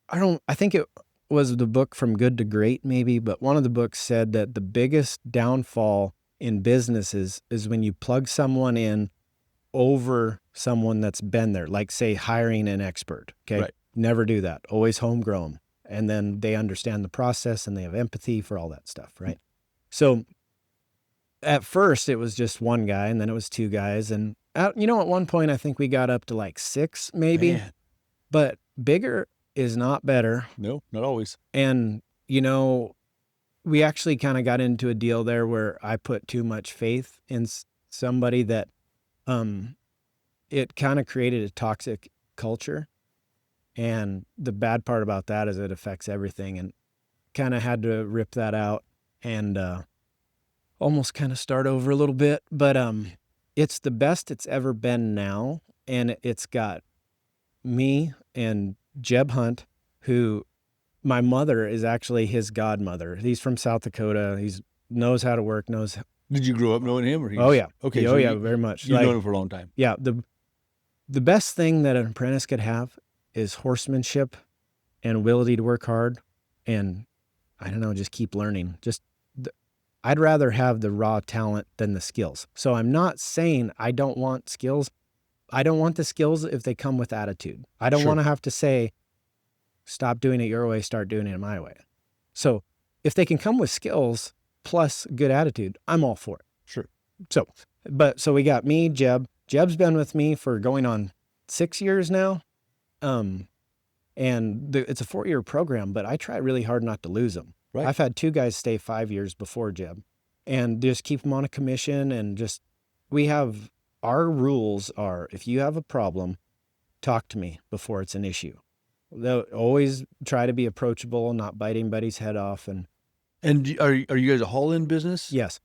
B: I think it was the book From Good to Great maybe, but one of the books said that the biggest downfall in businesses is when you plug someone in over someone that's been there, like say hiring an expert. Okay.
A: Right.
B: Never do that. Always homegrown. And then they understand the process and they have empathy for all that stuff. Right. So at first it was just one guy, and then it was 2 guys. And at one point I think we got up to like 6 maybe. Man. But bigger is not better.
A: No, not always.
B: And, we actually kind of got into a deal there where I put too much faith in somebody that it kind of created a toxic culture. And the bad part about that is it affects everything, and kind of had to rip that out and almost kind of start over a little bit. But it's the best it's ever been now. And it's got me and Jeb Hunt, who my mother is actually his godmother. He's from South Dakota. He knows how to work,
A: Did you grow up knowing him? Or
B: Oh, yeah.
A: Okay.
B: Oh, yeah, very much.
A: You've known him for a long time.
B: Yeah. The best thing that an apprentice could have is horsemanship and ability to work hard. And I don't know, just keep learning. I'd rather have the raw talent than the skills. So I'm not saying I don't want skills. I don't want the skills if they come with attitude. I don't want to have to say, stop doing it your way, start doing it my way. So if they can come with skills plus good attitude, I'm all for it.
A: Sure.
B: So we got me, Jeb. Jeb's been with me for going on 6 years now. And it's a 4-year program, but I try really hard not to lose them. Right. I've had 2 guys stay 5 years before Jeb, and just keep them on a commission. And our rules are, if you have a problem, talk to me before it's an issue. They'll always try to be approachable, not bite anybody's head off. And
A: are you guys a haul-in business?
B: Yes.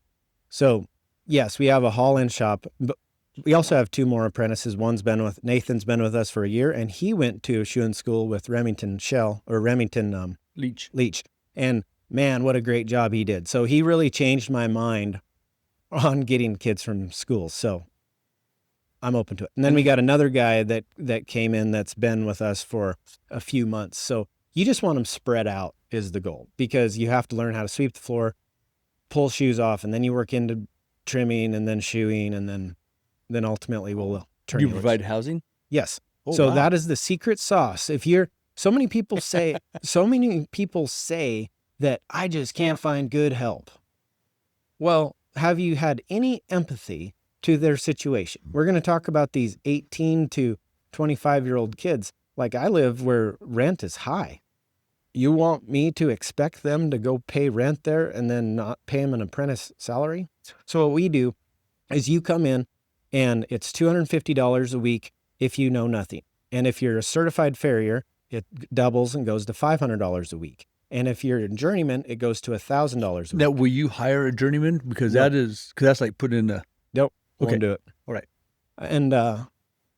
B: So yes, we have a haul-in shop, but we also have 2 more apprentices. Nathan's been with us for a year, and he went to shoeing school with Remington Leach. And man, what a great job he did. So he really changed my mind on getting kids from schools. So I'm open to it. And then we got another guy that came in that's been with us for a few months. So you just want them spread out is the goal, because you have to learn how to sweep the floor, pull shoes off, and then you work into trimming and then shoeing, and then ultimately we'll turn
C: You
B: loose.
C: provide housing?
B: Yes.
C: Oh,
B: So
C: wow.
B: that is the secret sauce. So many people say that I just can't find good help. Well, have you had any empathy to their situation? We're going to talk about these 18 to 25-year-old kids. Like, I live where rent is high. You want me to expect them to go pay rent there and then not pay them an apprentice salary? So what we do is you come in and it's $250 a week if you know nothing. And if you're a certified farrier, it doubles and goes to $500 a week. And if you're a journeyman, it goes to $1,000 a week.
C: Now, will you hire a journeyman? Because
B: Nope.
C: that's like putting in a.
B: Nope.
C: Okay.
B: Won't do it.
C: All right.
B: And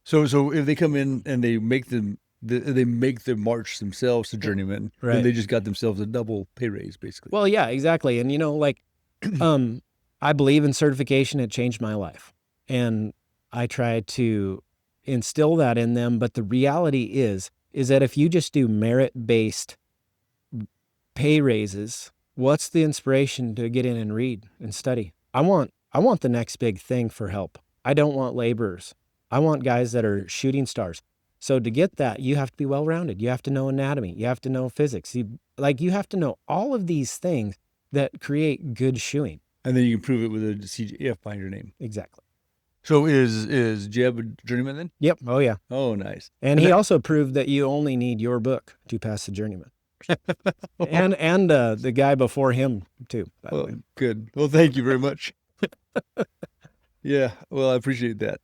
C: So if they come in and they make the march themselves to journeyman,
B: Right.
C: then they just got themselves a double pay raise, basically.
B: well, yeah, exactly. And like, I believe in certification. It changed my life. And I try to instill that in them. But the reality is that if you just do merit-based pay raises, what's the inspiration to get in and read and study? I want the next big thing for help. I don't want laborers. I want guys that are shooting stars. So to get that, you have to be well-rounded. You have to know anatomy. You have to know physics. You have to know all of these things that create good shoeing.
C: And then you can prove it with a CJF behind your name.
B: Exactly.
C: So is Jeb a journeyman then?
B: Yep. Oh, yeah.
C: Oh, nice.
B: And he also proved that you only need your book to pass the journeyman. and the guy before him too. by the
C: Well,
B: way.
C: good. Well, thank you very much. Yeah. Well, I appreciate that.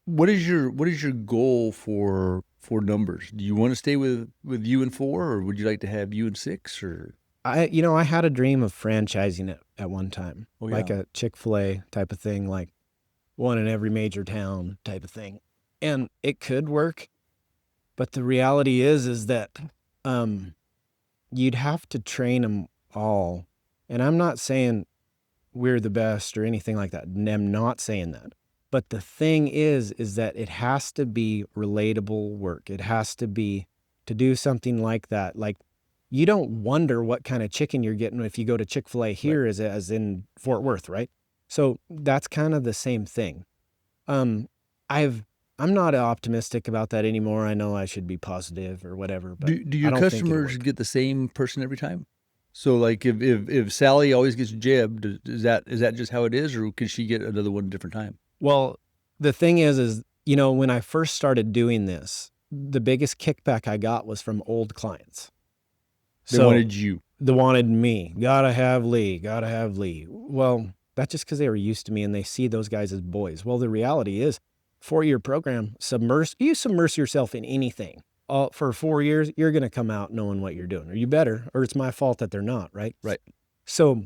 C: What is your goal for numbers? Do you want to stay with U and 4, or would you like to have U and 6, or?
B: I had a dream of franchising it at one time,
C: Oh,
B: like
C: yeah.
B: a Chick-fil-A type of thing, like one in every major town type of thing. And it could work, but the reality is that you'd have to train them all. And I'm not saying we're the best or anything like that. I'm not saying that. But the thing is that it has to be relatable work. It has to be to do something like that. Like, you don't wonder what kind of chicken you're getting if you go to Chick-fil-A here as in Fort Worth, right? So that's kind of the same thing. I'm not optimistic about that anymore. I know I should be positive or whatever, but
C: Do your
B: I don't think it'll
C: customers
B: work.
C: get the same person every time? So like if Sally always gets Jeb, is that just how it is, or can she get another one at a different time?
B: Well, the thing is, when I first started doing this, the biggest kickback I got was from old clients.
C: They wanted you.
B: They wanted me. Gotta have Lee. Well, that's just because they were used to me and they see those guys as boys. Well, the reality is, 4-year program, you submerge yourself in anything. For 4 years, you're going to come out knowing what you're doing, or you better, or it's my fault that they're not, right?
C: Right.
B: So,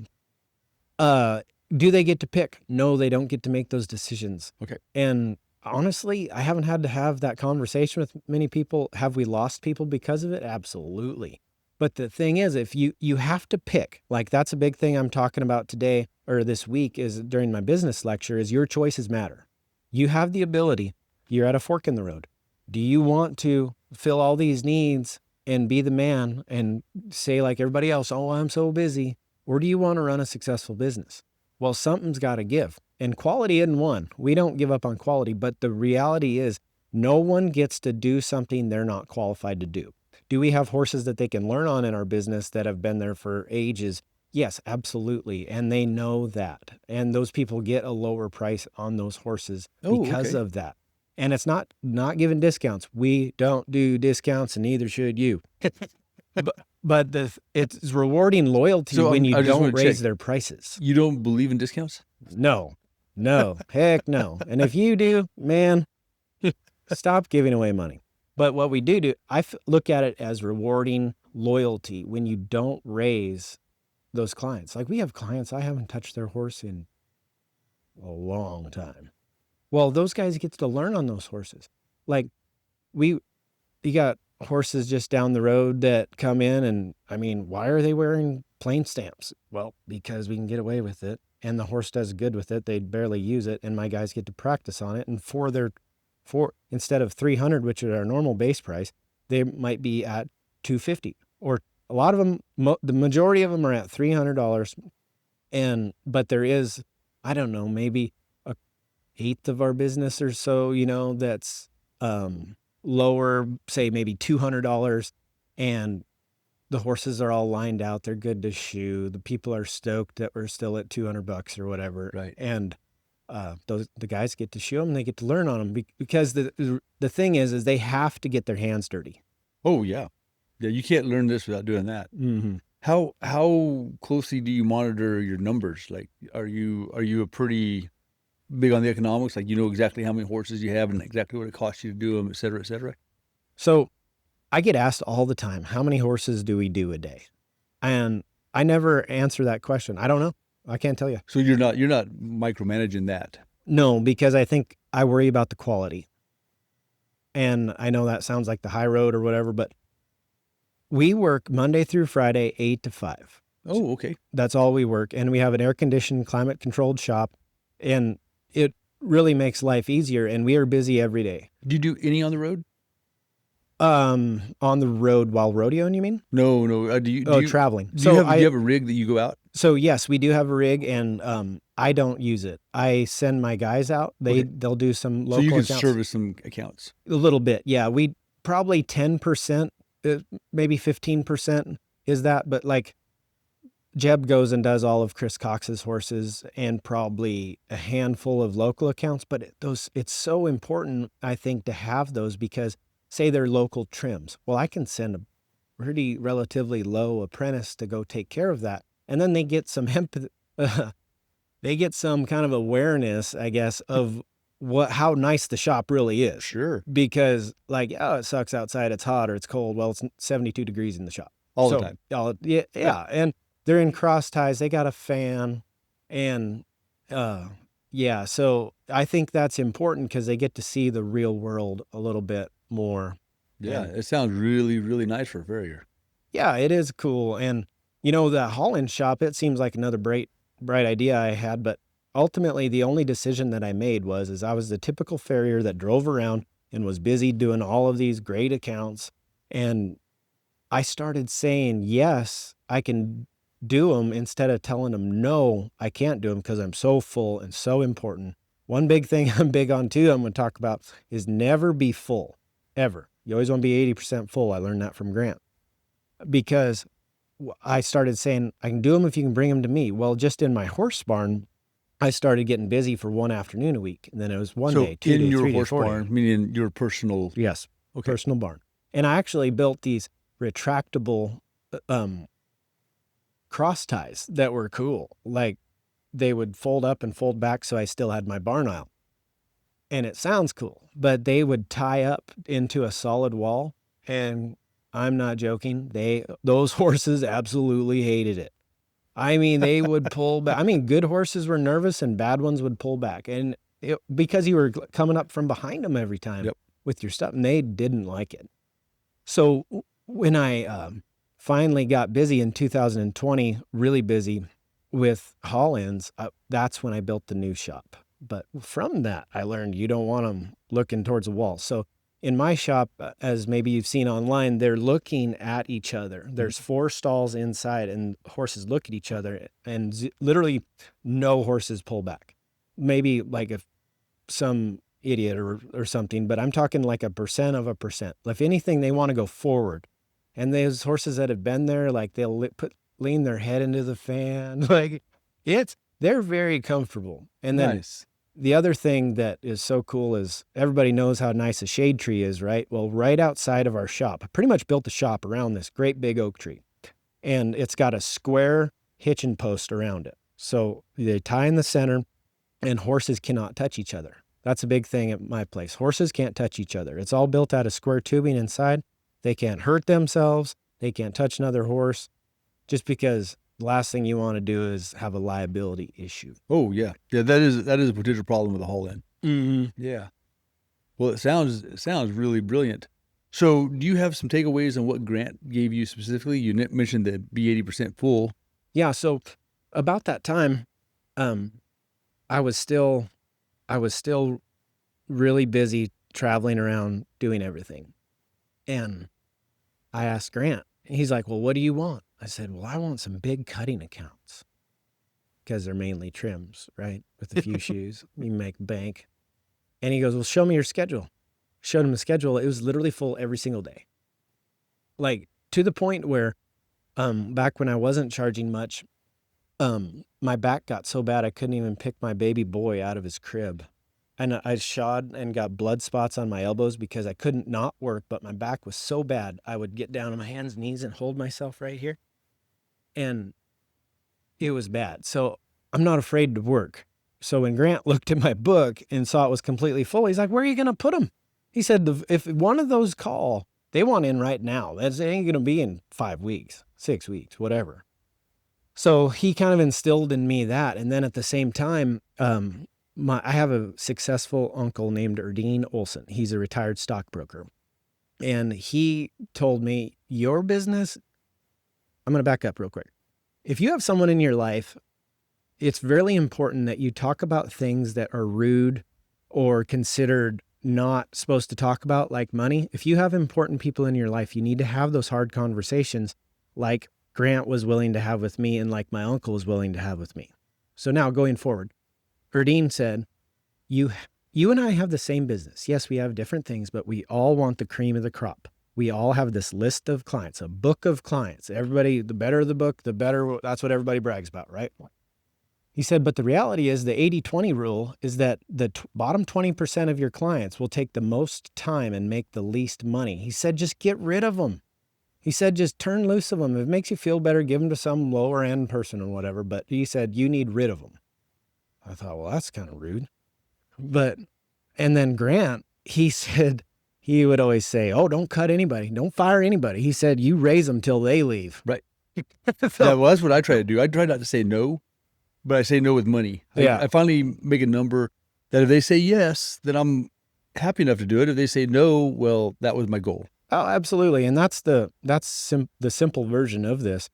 B: do they get to pick? No, they don't get to make those decisions.
C: Okay.
B: And honestly, I haven't had to have that conversation with many people. Have we lost people because of it? Absolutely. But the thing is, if you have to pick, like that's a big thing I'm talking about today or this week is during my business lecture, is your choices matter. You have the ability, you're at a fork in the road. Do you want to fill all these needs and be the man and say like everybody else, oh, I'm so busy? Or do you want to run a successful business? Well, something's got to give. And quality isn't one. We don't give up on quality, but the reality is no one gets to do something they're not qualified to do. Do we have horses that they can learn on in our business that have been there for ages? Yes, absolutely. And they know that. And those people get a lower price on those horses because of that. And it's not giving discounts. We don't do discounts, and neither should you. But it's rewarding loyalty when you don't raise their prices.
C: You don't believe in discounts?
B: No, heck no. And if you do, man, stop giving away money. But what we do, I look at it as rewarding loyalty when you don't raise those clients. Like we have clients, I haven't touched their horse in a long time. Well, those guys get to learn on those horses. Like you got horses just down the road that come in, and I mean, why are they wearing plain stamps? Well, because we can get away with it, and the horse does good with it. They barely use it, and my guys get to practice on it. And for instead of 300, which is our normal base price, they might be at 250, or a lot of them, the majority of them are at $300. But there is, I don't know, maybe a eighth of our business or so, that's lower, say maybe $200, and the horses are all lined out. They're good to shoe. The people are stoked that we're still at $200 or whatever.
C: Right.
B: And the guys get to shoe them. They get to learn on them because the thing is they have to get their hands dirty.
C: Oh yeah. Yeah. You can't learn this without doing that.
B: Mm-hmm.
C: How closely do you monitor your numbers? Like, are you a pretty big on the economics? Like, you know exactly how many horses you have and exactly what it costs you to do them, et cetera, et cetera?
B: So I get asked all the time, how many horses do we do a day? And I never answer that question. I don't know. I can't tell you.
C: So you're not micromanaging that?
B: No, because I think I worry about the quality. And I know that sounds like the high road or whatever, but we work Monday through Friday, 8 to 5.
C: Oh, okay.
B: That's all we work. And we have an air-conditioned, climate-controlled shop. And it really makes life easier. And we are busy every day.
C: Do you do any on the road?
B: On the road while rodeoing, you mean?
C: No.
B: Traveling.
C: Do you have a rig that you go out?
B: So yes, we do have a rig, and I don't use it. I send my guys out. They'll do some local.
C: So you can
B: accounts.
C: service some accounts.
B: A little bit, yeah. We probably 10%, maybe 15% is that. But like Jeb goes and does all of Chris Cox's horses and probably a handful of local accounts. But it's so important, I think, to have those because say they're local trims. Well, I can send a pretty relatively low apprentice to go take care of that. And then they get some they get some kind of awareness, I guess, of how nice the shop really is.
C: Sure.
B: Because like, oh, it sucks outside, it's hot or it's cold. Well, it's 72 degrees in the shop.
C: All the time.
B: Yeah. And they're in cross ties. They got a fan. And so I think that's important because they get to see the real world a little bit more.
C: Yeah, it sounds really, really nice for a farrier.
B: Yeah, it is cool. And the haul-in shop, it seems like another bright idea I had, but ultimately the only decision that I made was I was the typical farrier that drove around and was busy doing all of these great accounts. And I started saying, yes, I can do them instead of telling them, no, I can't do them because I'm so full and so important. One big thing I'm big on too, I'm going to talk about is never be full, ever. You always want to be 80% full. I learned that from Grant because I started saying, I can do them if you can bring them to me. Well, just in my horse barn, I started getting busy for one afternoon a week. And then it was one day, 2 days, 3 days, 4 days.
C: In your horse barn, meaning your personal?
B: Yes,
C: okay.
B: Personal barn. And I actually built these retractable cross ties that were cool. Like they would fold up and fold back so I still had my barn aisle. And it sounds cool, but they would tie up into a solid wall, and I'm not joking. Those horses absolutely hated it. I mean, they would pull back. I mean, good horses were nervous and bad ones would pull back. And because you were coming up from behind them every time with your stuff, and they didn't like it. So when I finally got busy in 2020, really busy with haul-ins, that's when I built the new shop. But from that, I learned you don't want them looking towards the wall. So in my shop, as maybe you've seen online, they're looking at each other. There's 4 stalls inside and horses look at each other and literally no horses pull back. Maybe like if some idiot or something, but I'm talking like 1% of 1%. If anything, they want to go forward. And those horses that have been there, like they'll lean their head into the fan. Like they're very comfortable. And then the other thing that is so cool is everybody knows how nice a shade tree is, right? Well, right outside of our shop, I pretty much built the shop around this great big oak tree. And it's got a square hitching post around it. So they tie in the center and horses cannot touch each other. That's a big thing at my place. Horses can't touch each other. It's all built out of square tubing inside. They can't hurt themselves. They can't touch another horse just because the last thing you want to do is have a liability issue.
C: Oh yeah. Yeah. That is a potential problem with a haul-in.
B: Mm-hmm.
C: Yeah. Well, it sounds really brilliant. So do you have some takeaways on what Grant gave you specifically? You mentioned the be 80% full.
B: Yeah. So about that time, I was still really busy traveling around doing everything. And I asked Grant, he's like, well, what do you want? I said, well, I want some big cutting accounts because they're mainly trims, right? With a few shoes, you make bank. And he goes, well, show me your schedule. Showed him the schedule. It was literally full every single day. Like to the point where, back when I wasn't charging much, my back got so bad I couldn't even pick my baby boy out of his crib. And I shod and got blood spots on my elbows because I couldn't not work, but my back was so bad. I would get down on my hands and knees and hold myself right here. And it was bad. So I'm not afraid to work. So when Grant looked at my book and saw it was completely full, he's like, where are you going to put them? He said, if one of those call, they want in right now. It ain't going to be in 5 weeks, 6 weeks, whatever. So he kind of instilled in me that. And then at the same time, I have a successful uncle named Olson. He's a retired stockbroker. And he told me, your business, I'm going to back up real quick. If you have someone in your life, it's really important that you talk about things that are rude or considered not supposed to talk about, like money. If you have important people in your life, you need to have those hard conversations like Grant was willing to have with me and like my uncle was willing to have with me. So now going forward, Erdine said, you and I have the same business. Yes, we have different things, but we all want the cream of the crop. We all have this list of clients, a book of clients. Everybody, the better the book, the better. That's what everybody brags about, right? He said, but the reality is the 80-20 rule is that the bottom 20% of your clients will take the most time and make the least money. He said, just get rid of them. He said, just turn loose of them. If it makes you feel better, give them to some lower end person or whatever. But he said, you need rid of them. I thought, well, that's kind of rude. And then Grant, he said, he would always say, oh, don't cut anybody. Don't fire anybody. He said, you raise them till they leave.
C: Right. Yeah, well, that's what I try to do. I try not to say no, but I say no with money.
B: Yeah.
C: I finally make a number that if they say yes, then I'm happy enough to do it. If they say no, well, that was my goal.
B: Oh, absolutely. And that's the simple version of this.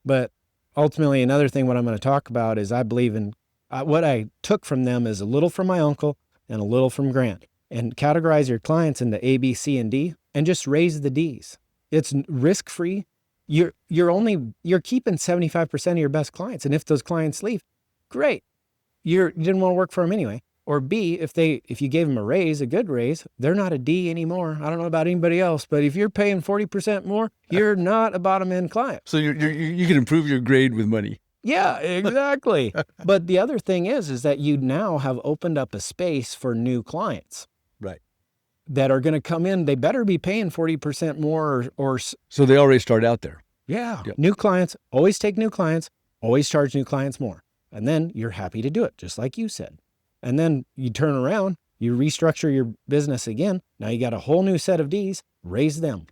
B: But ultimately, another thing what I'm going to talk about is I believe in what I took from them is a little from my uncle and a little from Grant. And categorize your clients into A, B, C, and D, and just raise the D's. It's risk-free. You're keeping 75% of your best clients. And if those clients leave, great. You didn't want to work for them anyway. Or B, if you gave them a raise, a good raise, they're not a D anymore. I don't know about anybody else, but if you're paying 40% more, you're not a bottom end client.
C: So you can improve your grade with money.
B: Yeah, exactly. But the other thing is that you now have opened up a space for new clients.
C: Right.
B: That are going to come in. They better be paying 40% more or
C: so they already start out there.
B: Yeah.
C: Yep.
B: New clients, always take new clients, always charge new clients more. And then you're happy to do it, just like you said. And then you turn around, you restructure your business again. Now you got a whole new set of D's, raise them.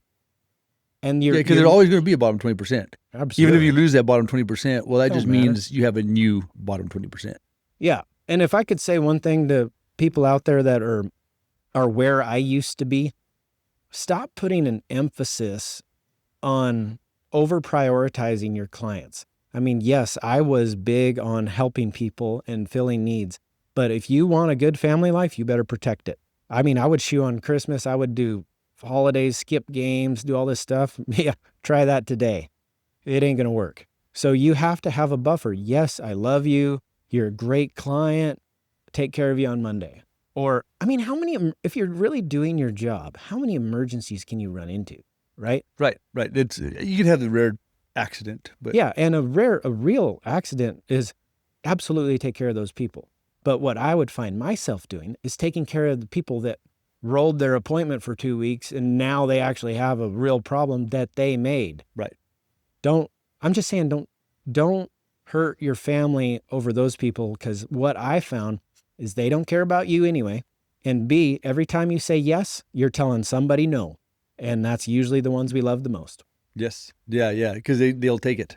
B: And
C: because they're always going to be a bottom 20%.
B: Absolutely.
C: Even if you lose that bottom 20%, well, that just
B: matter.
C: means you have a new bottom 20%.
B: Yeah. And if I could say one thing to people out there that are where I used to be, stop putting an emphasis on over prioritizing your clients. I mean, yes, I was big on helping people and filling needs, but if you want a good family life, you better protect it. I mean, I would shoe on Christmas. I would do holidays, skip games, do all this stuff. Yeah, try that today. It ain't going to work. So you have to have a buffer. Yes, I love you. You're a great client. Take care of you on Monday. Or, I mean, if you're really doing your job, how many emergencies can you run into, right?
C: Right. You can have the rare accident, but
B: yeah, and a real accident is absolutely take care of those people. But what I would find myself doing is taking care of the people that rolled their appointment for 2 weeks and now they actually have a real problem that they made.
C: Right.
B: I'm just saying, don't hurt your family over those people, because what I found is they don't care about you anyway. And B, every time you say yes, you're telling somebody no. And that's usually the ones we love the most.
C: Yes. Yeah. Because they'll take it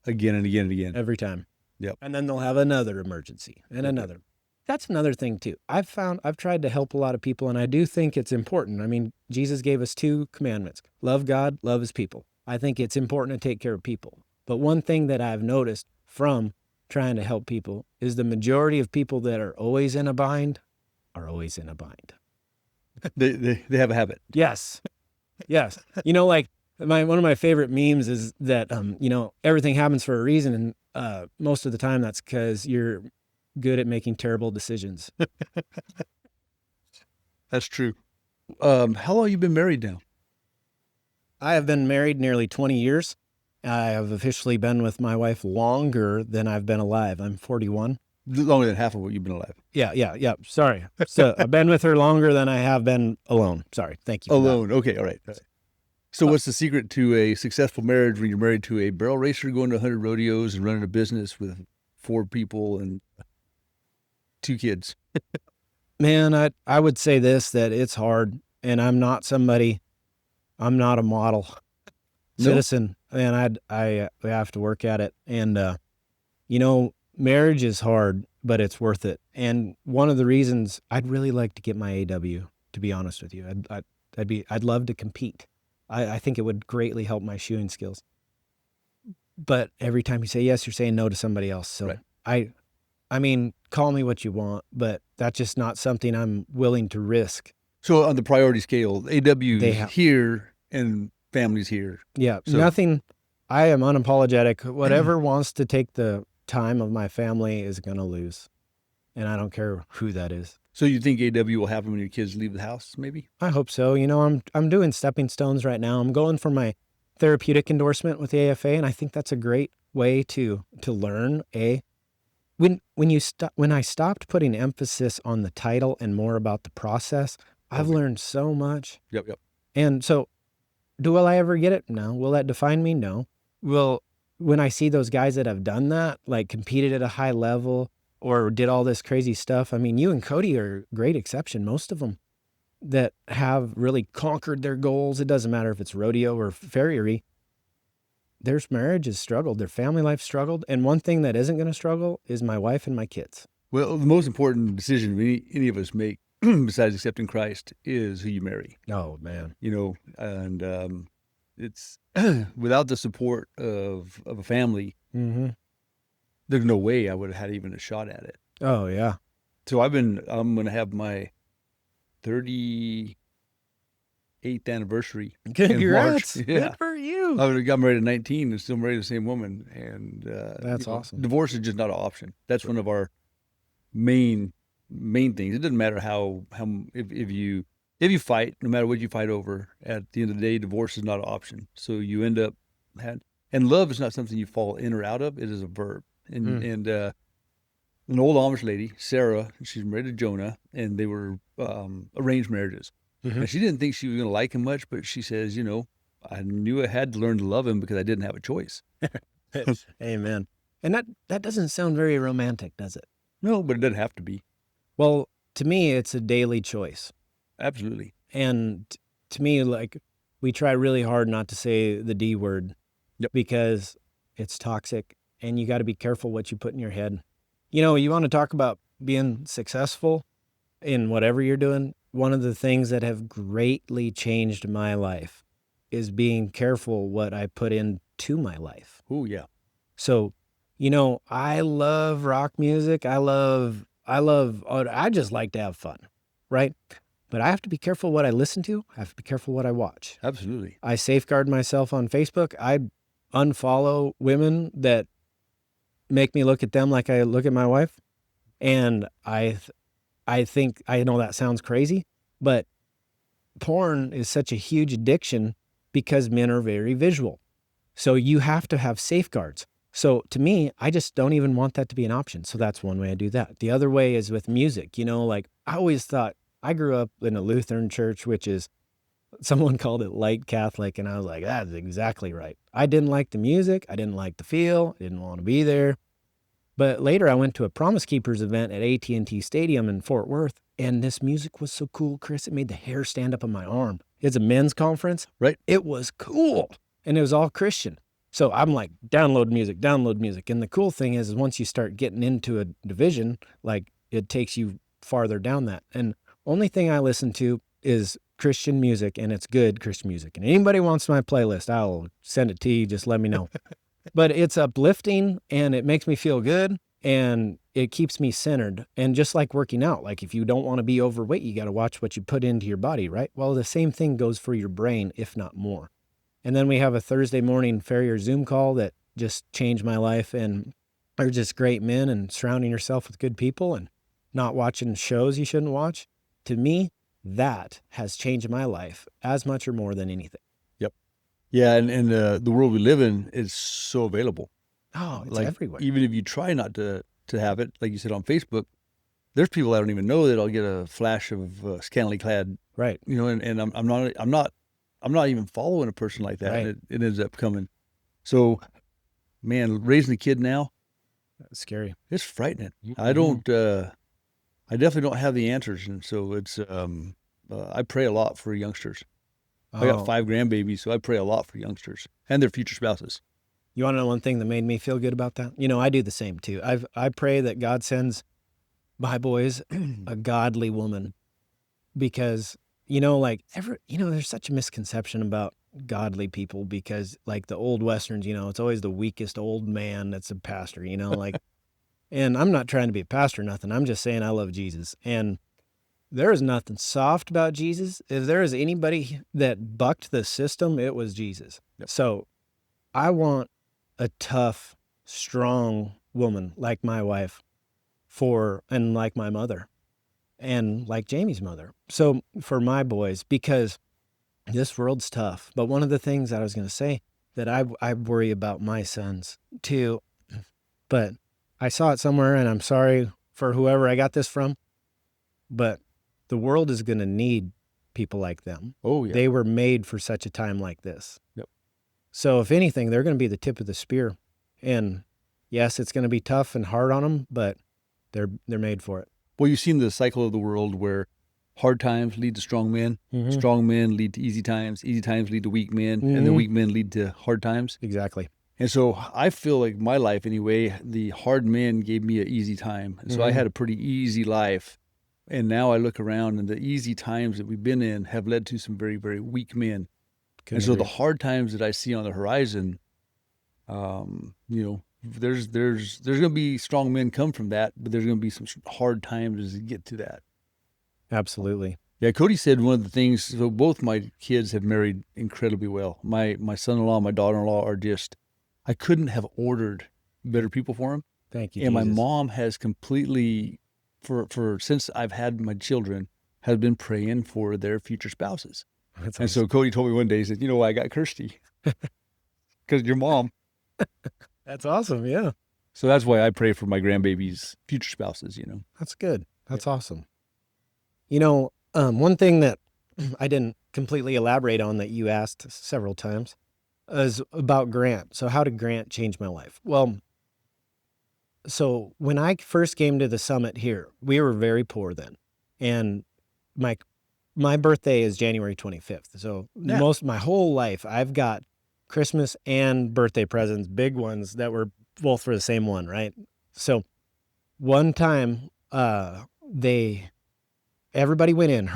C: again and again and again.
B: Every time.
C: Yep.
B: And then they'll have another emergency and another. that's another thing too. I've tried to help a lot of people, and I do think it's important. I mean, Jesus gave us 2 commandments: love God, love his people. I think it's important to take care of people. But one thing that I've noticed from trying to help people is the majority of people that are always in a bind are always in a bind.
C: They have a habit.
B: Yes. Yes. Like one of my favorite memes is that, everything happens for a reason. And most of the time that's because you're good at making terrible decisions.
C: That's true. How long have you been married now?
B: I have been married nearly 20 years. I have officially been with my wife longer than I've been alive. I'm 41.
C: Longer than half of what you've been alive.
B: Yeah. Sorry. So I've been with her longer than I have been alone. Sorry. Thank you for
C: Alone. Okay. All right. So what's the secret to a successful marriage when you're married to a barrel racer going to 100 rodeos and running a business with 4 people and 2 kids?
B: Man, I would say this, that it's hard, and I'm not a model citizen, and I have to work at it. And, marriage is hard, but it's worth it. And one of the reasons I'd really like to get my AW, to be honest with you, I'd love to compete. I think it would greatly help my shoeing skills. But every time you say yes, you're saying no to somebody else. So right. I mean, call me what you want, but that's just not something I'm willing to risk.
C: So on the priority scale, AW here and families here.
B: Yeah, so nothing. I am unapologetic. Whatever wants to take the time of my family is going to lose. And I don't care who that is.
C: So you think AW will happen when your kids leave the house, maybe?
B: I hope so. I'm doing stepping stones right now. I'm going for my therapeutic endorsement with the AFA, and I think that's a great way to learn. When I stopped putting emphasis on the title and more about the process, I've learned so much.
C: Yep.
B: And so, will I ever get it? No. Will that define me? No. When I see those guys that have done that, like competed at a high level or did all this crazy stuff, I mean, you and Cody are a great exception. Most of them that have really conquered their goals, it doesn't matter if it's rodeo or farriery, their marriage has struggled, their family life struggled. And one thing that isn't going to struggle is my wife and my kids.
C: Well, the most important decision any of us make besides accepting Christ is who you marry.
B: Oh, man.
C: And it's without the support of a family, there's no way I would have had even a shot at it.
B: Oh, yeah.
C: So I'm going to have my 38th anniversary.
B: Congrats.
C: In March. Yeah.
B: Good for you.
C: I got married at 19 and still married the same woman. And
B: that's awesome.
C: Divorce is just not an option. That's one of our main things. It doesn't matter if you fight, no matter what you fight over, at the end of the day, divorce is not an option. So you end up and love is not something you fall in or out of. It is a verb. And an old Amish lady, Sarah, she's married to Jonah, and they were arranged marriages. And she didn't think she was going to like him much, but she says, I knew I had to learn to love him because I didn't have a choice.
B: Amen. And that doesn't sound very romantic, does it?
C: No, but it doesn't have to be.
B: Well, to me, it's a daily choice.
C: Absolutely.
B: And to me, like, we try really hard not to say the D word because it's toxic, and you got to be careful what you put in your head. You want to talk about being successful in whatever you're doing. One of the things that have greatly changed my life is being careful what I put into my life.
C: Oh, yeah.
B: So, I love rock music. I just like to have fun, right? But I have to be careful what I listen to. I have to be careful what I watch.
C: Absolutely.
B: I safeguard myself on Facebook. I unfollow women that make me look at them like I look at my wife. And I think, I know that sounds crazy, but porn is such a huge addiction because men are very visual. So you have to have safeguards. So to me, I just don't even want that to be an option. So that's one way I do that. The other way is with music. Like I always thought, I grew up in a Lutheran church, which is, someone called it light Catholic. And I was like, that's exactly right. I didn't like the music. I didn't like the feel. I didn't want to be there. But later I went to a Promise Keepers event at AT&T Stadium in Fort Worth. And this music was so cool, Chris. It made the hair stand up on my arm. It's a men's conference.
C: Right.
B: It was cool. And it was all Christian. So I'm like, download music. And the cool thing is once you start getting into a division, like it takes you farther down that. And only thing I listen to is Christian music, and it's good Christian music. And anybody wants my playlist, I'll send it to you. Just let me know. But it's uplifting and it makes me feel good and it keeps me centered. And just like working out, like if you don't want to be overweight, you got to watch what you put into your body, right? Well, the same thing goes for your brain, if not more. And then we have a Thursday morning Farrier Zoom call that just changed my life. And they're just great men, and surrounding yourself with good people and not watching shows you shouldn't watch. To me, that has changed my life as much or more than anything.
C: Yeah, and the world we live in is so available.
B: Oh, it's
C: Like
B: everywhere.
C: even if you try not to have it, like you said on Facebook, there's people I don't even know that I'll get a flash of scantily clad,
B: Right.
C: you know, and I'm not even following a person like that,
B: Right.
C: and it ends up coming. So, man, raising a kid now,
B: That's scary.
C: it's frightening.
B: Mhm.
C: I don't, I definitely don't have the answers, and so it's I pray a lot for youngsters. I got 5 grandbabies, so I pray a lot for youngsters and their future spouses.
B: You want to know one thing that made me feel good about that? You know, I do the same too. I pray that God sends my boys a godly woman, because, you know, like there's such a misconception about godly people, because like the old Westerns, you know, it's always the weakest old man that's a pastor, you know, like, and I'm not trying to be a pastor or nothing. I'm just saying I love Jesus. And there is nothing soft about Jesus. If there is anybody that bucked the system, it was Jesus.
C: Yep.
B: So I want a tough, strong woman like my wife and like my mother and like Jamie's mother. So for my boys, because this world's tough. But one of the things that I was going to say that I worry about my sons too, but I saw it somewhere, and I'm sorry for whoever I got this from, but the world is going to need people like them.
C: Oh yeah,
B: They were made for such a time like this.
C: Yep.
B: So if anything, they're going to be the tip of the spear. And yes, it's going to be tough and hard on them, but they're made for it.
C: well, you've seen the cycle of the world where hard times lead to strong men,
B: Mhm.
C: strong men lead to easy times lead to weak men, and then
B: Mhm.
C: weak men lead to hard times.
B: Exactly.
C: And so I feel like my life anyway, the hard men gave me an easy time. And so I
B: Mhm.
C: had a pretty easy life. And now I look around, and the easy times that we've been in have led to some very, very weak men.
B: Couldn't
C: And so the
B: agree.
C: hard times that I see on the horizon, you know, there's going to be strong men come from that, but there's going to be some hard times as you get to that.
B: Absolutely.
C: Yeah, Cody said one of the things, so both my kids have married incredibly well. My son-in-law, my daughter-in-law are just, I couldn't have ordered better people for them.
B: Thank you,
C: And my
B: Jesus.
C: mom has completely, for since I've had my children, has been praying for their future spouses.
B: That's
C: And so Cody told me one day, he said, you know why I got Kirsty? Because your mom.
B: That's awesome. Yeah.
C: So that's why I pray for my grandbabies' future spouses, you know.
B: That's good. That's awesome. You know, one thing that I didn't completely elaborate on that you asked several times is about Grant. So how did Grant change my life? Well, so when I first came to the summit here, we were very poor then. And my birthday is January 25th. So
C: Yeah.
B: my whole life, I've got Christmas and birthday presents, big ones that were both for the same one, right? So one time, everybody went in.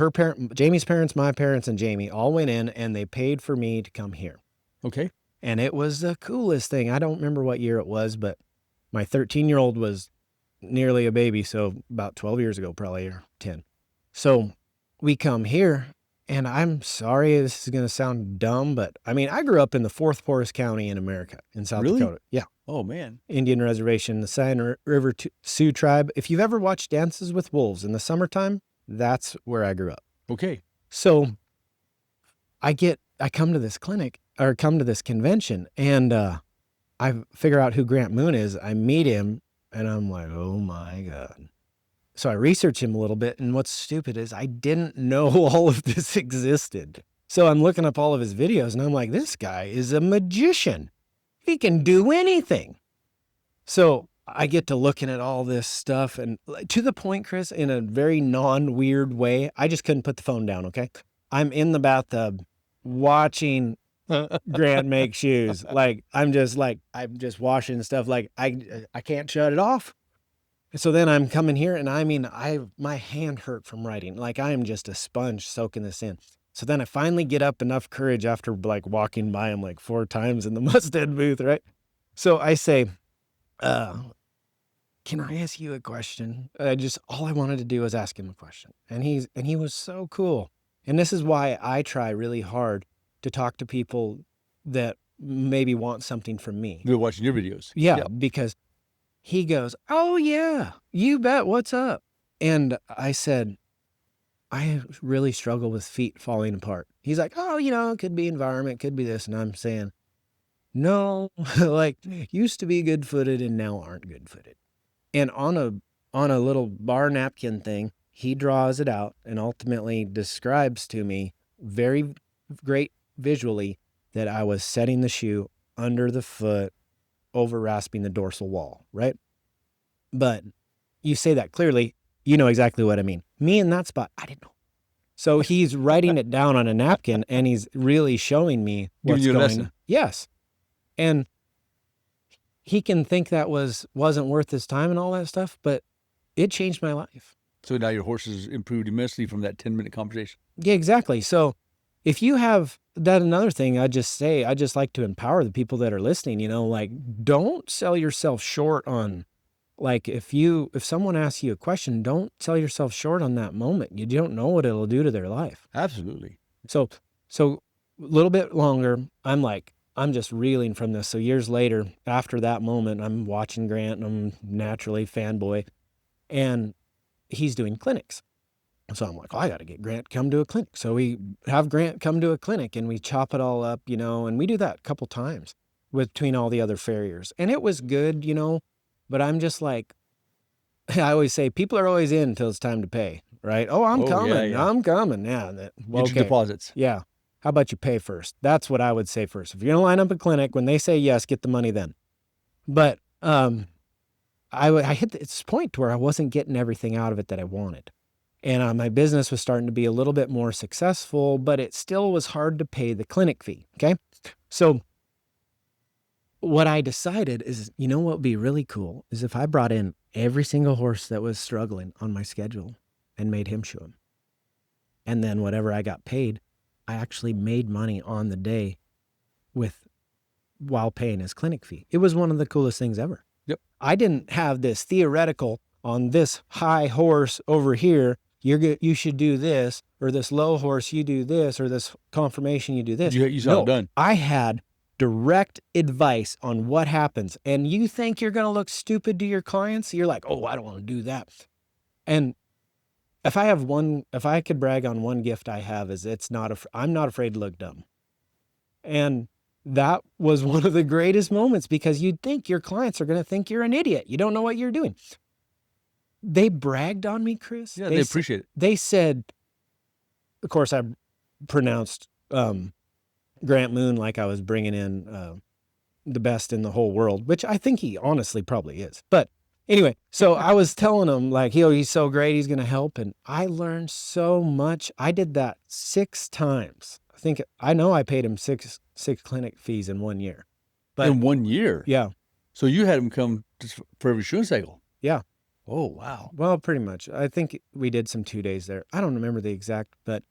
B: Jamie's parents, my parents, and Jamie all went in, and they paid for me to come here.
C: Okay.
B: And it was the coolest thing. I don't remember what year it was, but my 13-year-old was nearly a baby, so about 12 years ago, probably, or 10. So we come here, and I'm sorry this is going to sound dumb, but I mean, I grew up in the 4th poorest county in America, in South
C: Really?
B: Dakota. Yeah.
C: Oh, man.
B: Indian Reservation, the Cheyenne River Sioux Tribe. If you've ever watched Dances with Wolves in the summertime, that's where I grew up.
C: Okay.
B: So I come to this convention, and I figure out who Grant Moon is. I meet him, and I'm like, oh my God. So I research him a little bit, and what's stupid is I didn't know all of this existed. So I'm looking up all of his videos, and I'm like, this guy is a magician. He can do anything. So I get to looking at all this stuff, and to the point, Chris, in a very non-weird way, I just couldn't put the phone down, okay? I'm in the bathtub watching Grant make shoes. I'm just washing stuff. Like I can't shut it off. So then I'm coming here, and I mean, my hand hurt from writing. Like, I am just a sponge soaking this in. So then I finally get up enough courage after like walking by him like 4 times in the Mustang booth, right? So I say, can I ask you a question? All I wanted to do was ask him a question. And he was so cool. And this is why I try really hard to talk to people that maybe want something from me.
C: They're watching your videos.
B: Yeah, because he goes, oh yeah, you bet, what's up? And I said, I really struggle with feet falling apart. He's like, oh, it could be environment, could be this. And I'm saying, no, like, used to be good-footed and now aren't good-footed. And on a little bar napkin thing, he draws it out and ultimately describes to me very great visually that I was setting the shoe under the foot, over rasping the dorsal wall, right? But you say that clearly, you know exactly what I mean. Me in that spot, I didn't know. So he's writing it down on a napkin and he's really showing me what's
C: Giving you a
B: going
C: lesson.
B: on. Yes. And he can think that wasn't worth his time and all that stuff, but it changed my life.
C: So now your horse has improved immensely from that 10-minute conversation.
B: Yeah, exactly. So if you have that, another thing I just like to empower the people that are listening, like, don't sell yourself short on, like, if someone asks you a question, don't sell yourself short on that moment. You don't know what it'll do to their life.
C: Absolutely.
B: So a little bit longer, I'm just reeling from this. So years later, after that moment, I'm watching Grant and I'm naturally fanboy, and he's doing clinics. So I'm like, I got to get Grant come to a clinic. So we have Grant come to a clinic and we chop it all up, and we do that a couple times between all the other farriers. And it was good, but I'm just like, I always say, people are always in until it's time to pay, right? Oh, I'm coming.
C: Yeah.
B: I'm coming. Yeah.
C: Get your deposits.
B: Yeah. How about you pay first? That's what I would say first. If you're going to line up a clinic, when they say yes, get the money then. But I hit this point where I wasn't getting everything out of it that I wanted. And my business was starting to be a little bit more successful, but it still was hard to pay the clinic fee, okay? So what I decided is, what would be really cool is if I brought in every single horse that was struggling on my schedule and made him shoe him. And then whatever I got paid, I actually made money on the day while paying his clinic fee. It was one of the coolest things ever.
C: Yep.
B: I didn't have this theoretical on this high horse over here, you should do this, or this low horse, you do this, or this conformation, you do this.
C: You saw it done.
B: I had direct advice on what happens. And you think you're going to look stupid to your clients? You're like, oh, I don't want to do that. And if I could brag on one gift I have, is I'm not afraid to look dumb. And that was one of the greatest moments, because you'd think your clients are going to think you're an idiot. You don't know what you're doing. They bragged on me, Chris.
C: Yeah, they appreciate it.
B: They said, of course, I pronounced Grant Moon like I was bringing in the best in the whole world, which I think he honestly probably is. But anyway, so I was telling him, like, he's so great, he's going to help. And I learned so much. I did that 6 times. I know I paid him six clinic fees in 1 year. But
C: in 1 year?
B: Yeah.
C: So you had him come just for every shoeing cycle?
B: Yeah.
C: Oh, wow.
B: Well, pretty much. I think we did some 2 days there. I don't remember the exact, but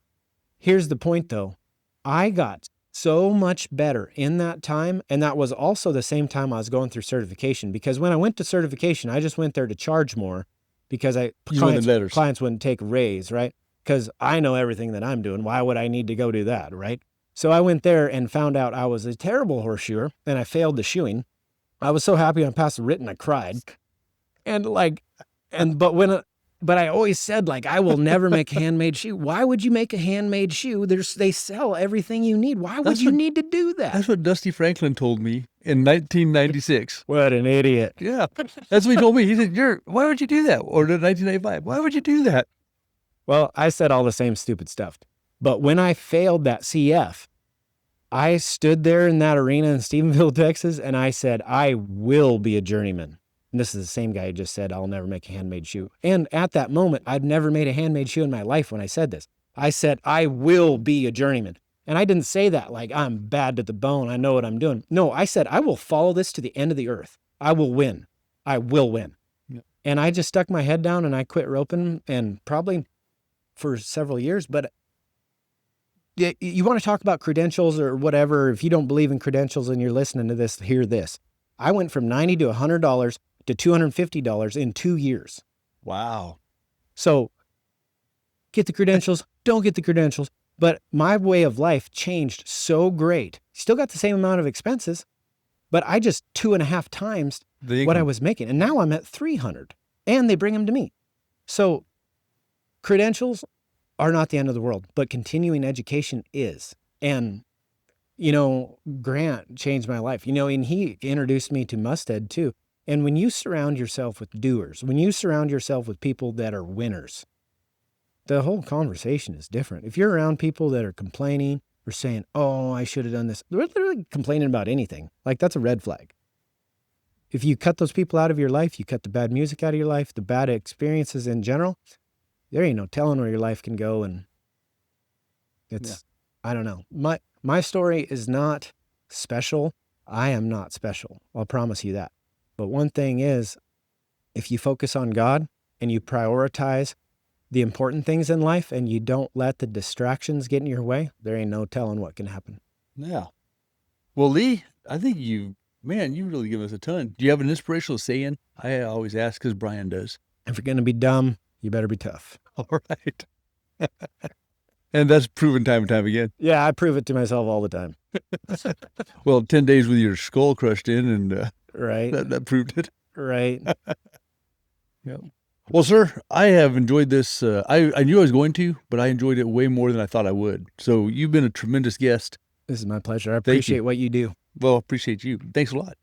B: here's the point though. I got so much better in that time. And that was also the same time I was going through certification, because when I went to certification, I just went there to charge more because clients wouldn't take a raise, right? Because I know everything that I'm doing. Why would I need to go do that, right? So I went there and found out I was a terrible horseshoer and I failed the shoeing. I was so happy I passed the written, I cried. But I always said, like, I will never make a handmade shoe. Why would you make a handmade shoe? They sell everything you need. Why would you need to do that?
C: That's what Dusty Franklin told me in 1996.
B: What an idiot.
C: Yeah, that's what he told me. He said, why would you do that? Or in 1995, why would you do that?
B: Well, I said all the same stupid stuff. But when I failed that CF, I stood there in that arena in Stephenville, Texas, and I said, I will be a journeyman. And this is the same guy who just said, I'll never make a handmade shoe. And at that moment, I'd never made a handmade shoe in my life when I said this. I said, I will be a journeyman. And I didn't say that like I'm bad to the bone, I know what I'm doing. No, I said, I will follow this to the end of the earth. I will win. I will win. Yeah. And I just stuck my head down and I quit roping, and probably for several years. But you want to talk about credentials or whatever. If you don't believe in credentials and you're listening to this, hear this. I went from $90 to $100 to $250 in 2 years.
C: Wow.
B: So get the credentials, don't get the credentials. But my way of life changed so great. Still got the same amount of expenses, but I just 2.5 times what I was making. And now I'm at 300 and they bring them to me. So credentials are not the end of the world, but continuing education is. And, Grant changed my life, and he introduced me to Mustad too. And when you surround yourself with doers, when you surround yourself with people that are winners, the whole conversation is different. If you're around people that are complaining or saying, oh, I should have done this, they're literally complaining about anything. Like, that's a red flag. If you cut those people out of your life, you cut the bad music out of your life, the bad experiences in general, there ain't no telling where your life can go. And I don't know. My story is not special. I am not special. I'll promise you that. But one thing is, if you focus on God and you prioritize the important things in life and you don't let the distractions get in your way, there ain't no telling what can happen.
C: Yeah. Well, Lee, I think you really give us a ton. Do you have an inspirational saying? I always ask because Brian does.
B: If you're going to be dumb, you better be tough.
C: All right. And that's proven time and time again.
B: Yeah, I prove it to myself all the time.
C: Well, 10 days with your skull crushed in, and
B: right.
C: that proved it.
B: Right.
C: Yeah. Well, sir, I have enjoyed this. I knew I was going to, but I enjoyed it way more than I thought I would. So you've been a tremendous guest.
B: This is my pleasure. I appreciate what you do.
C: Well, appreciate you. Thanks a lot.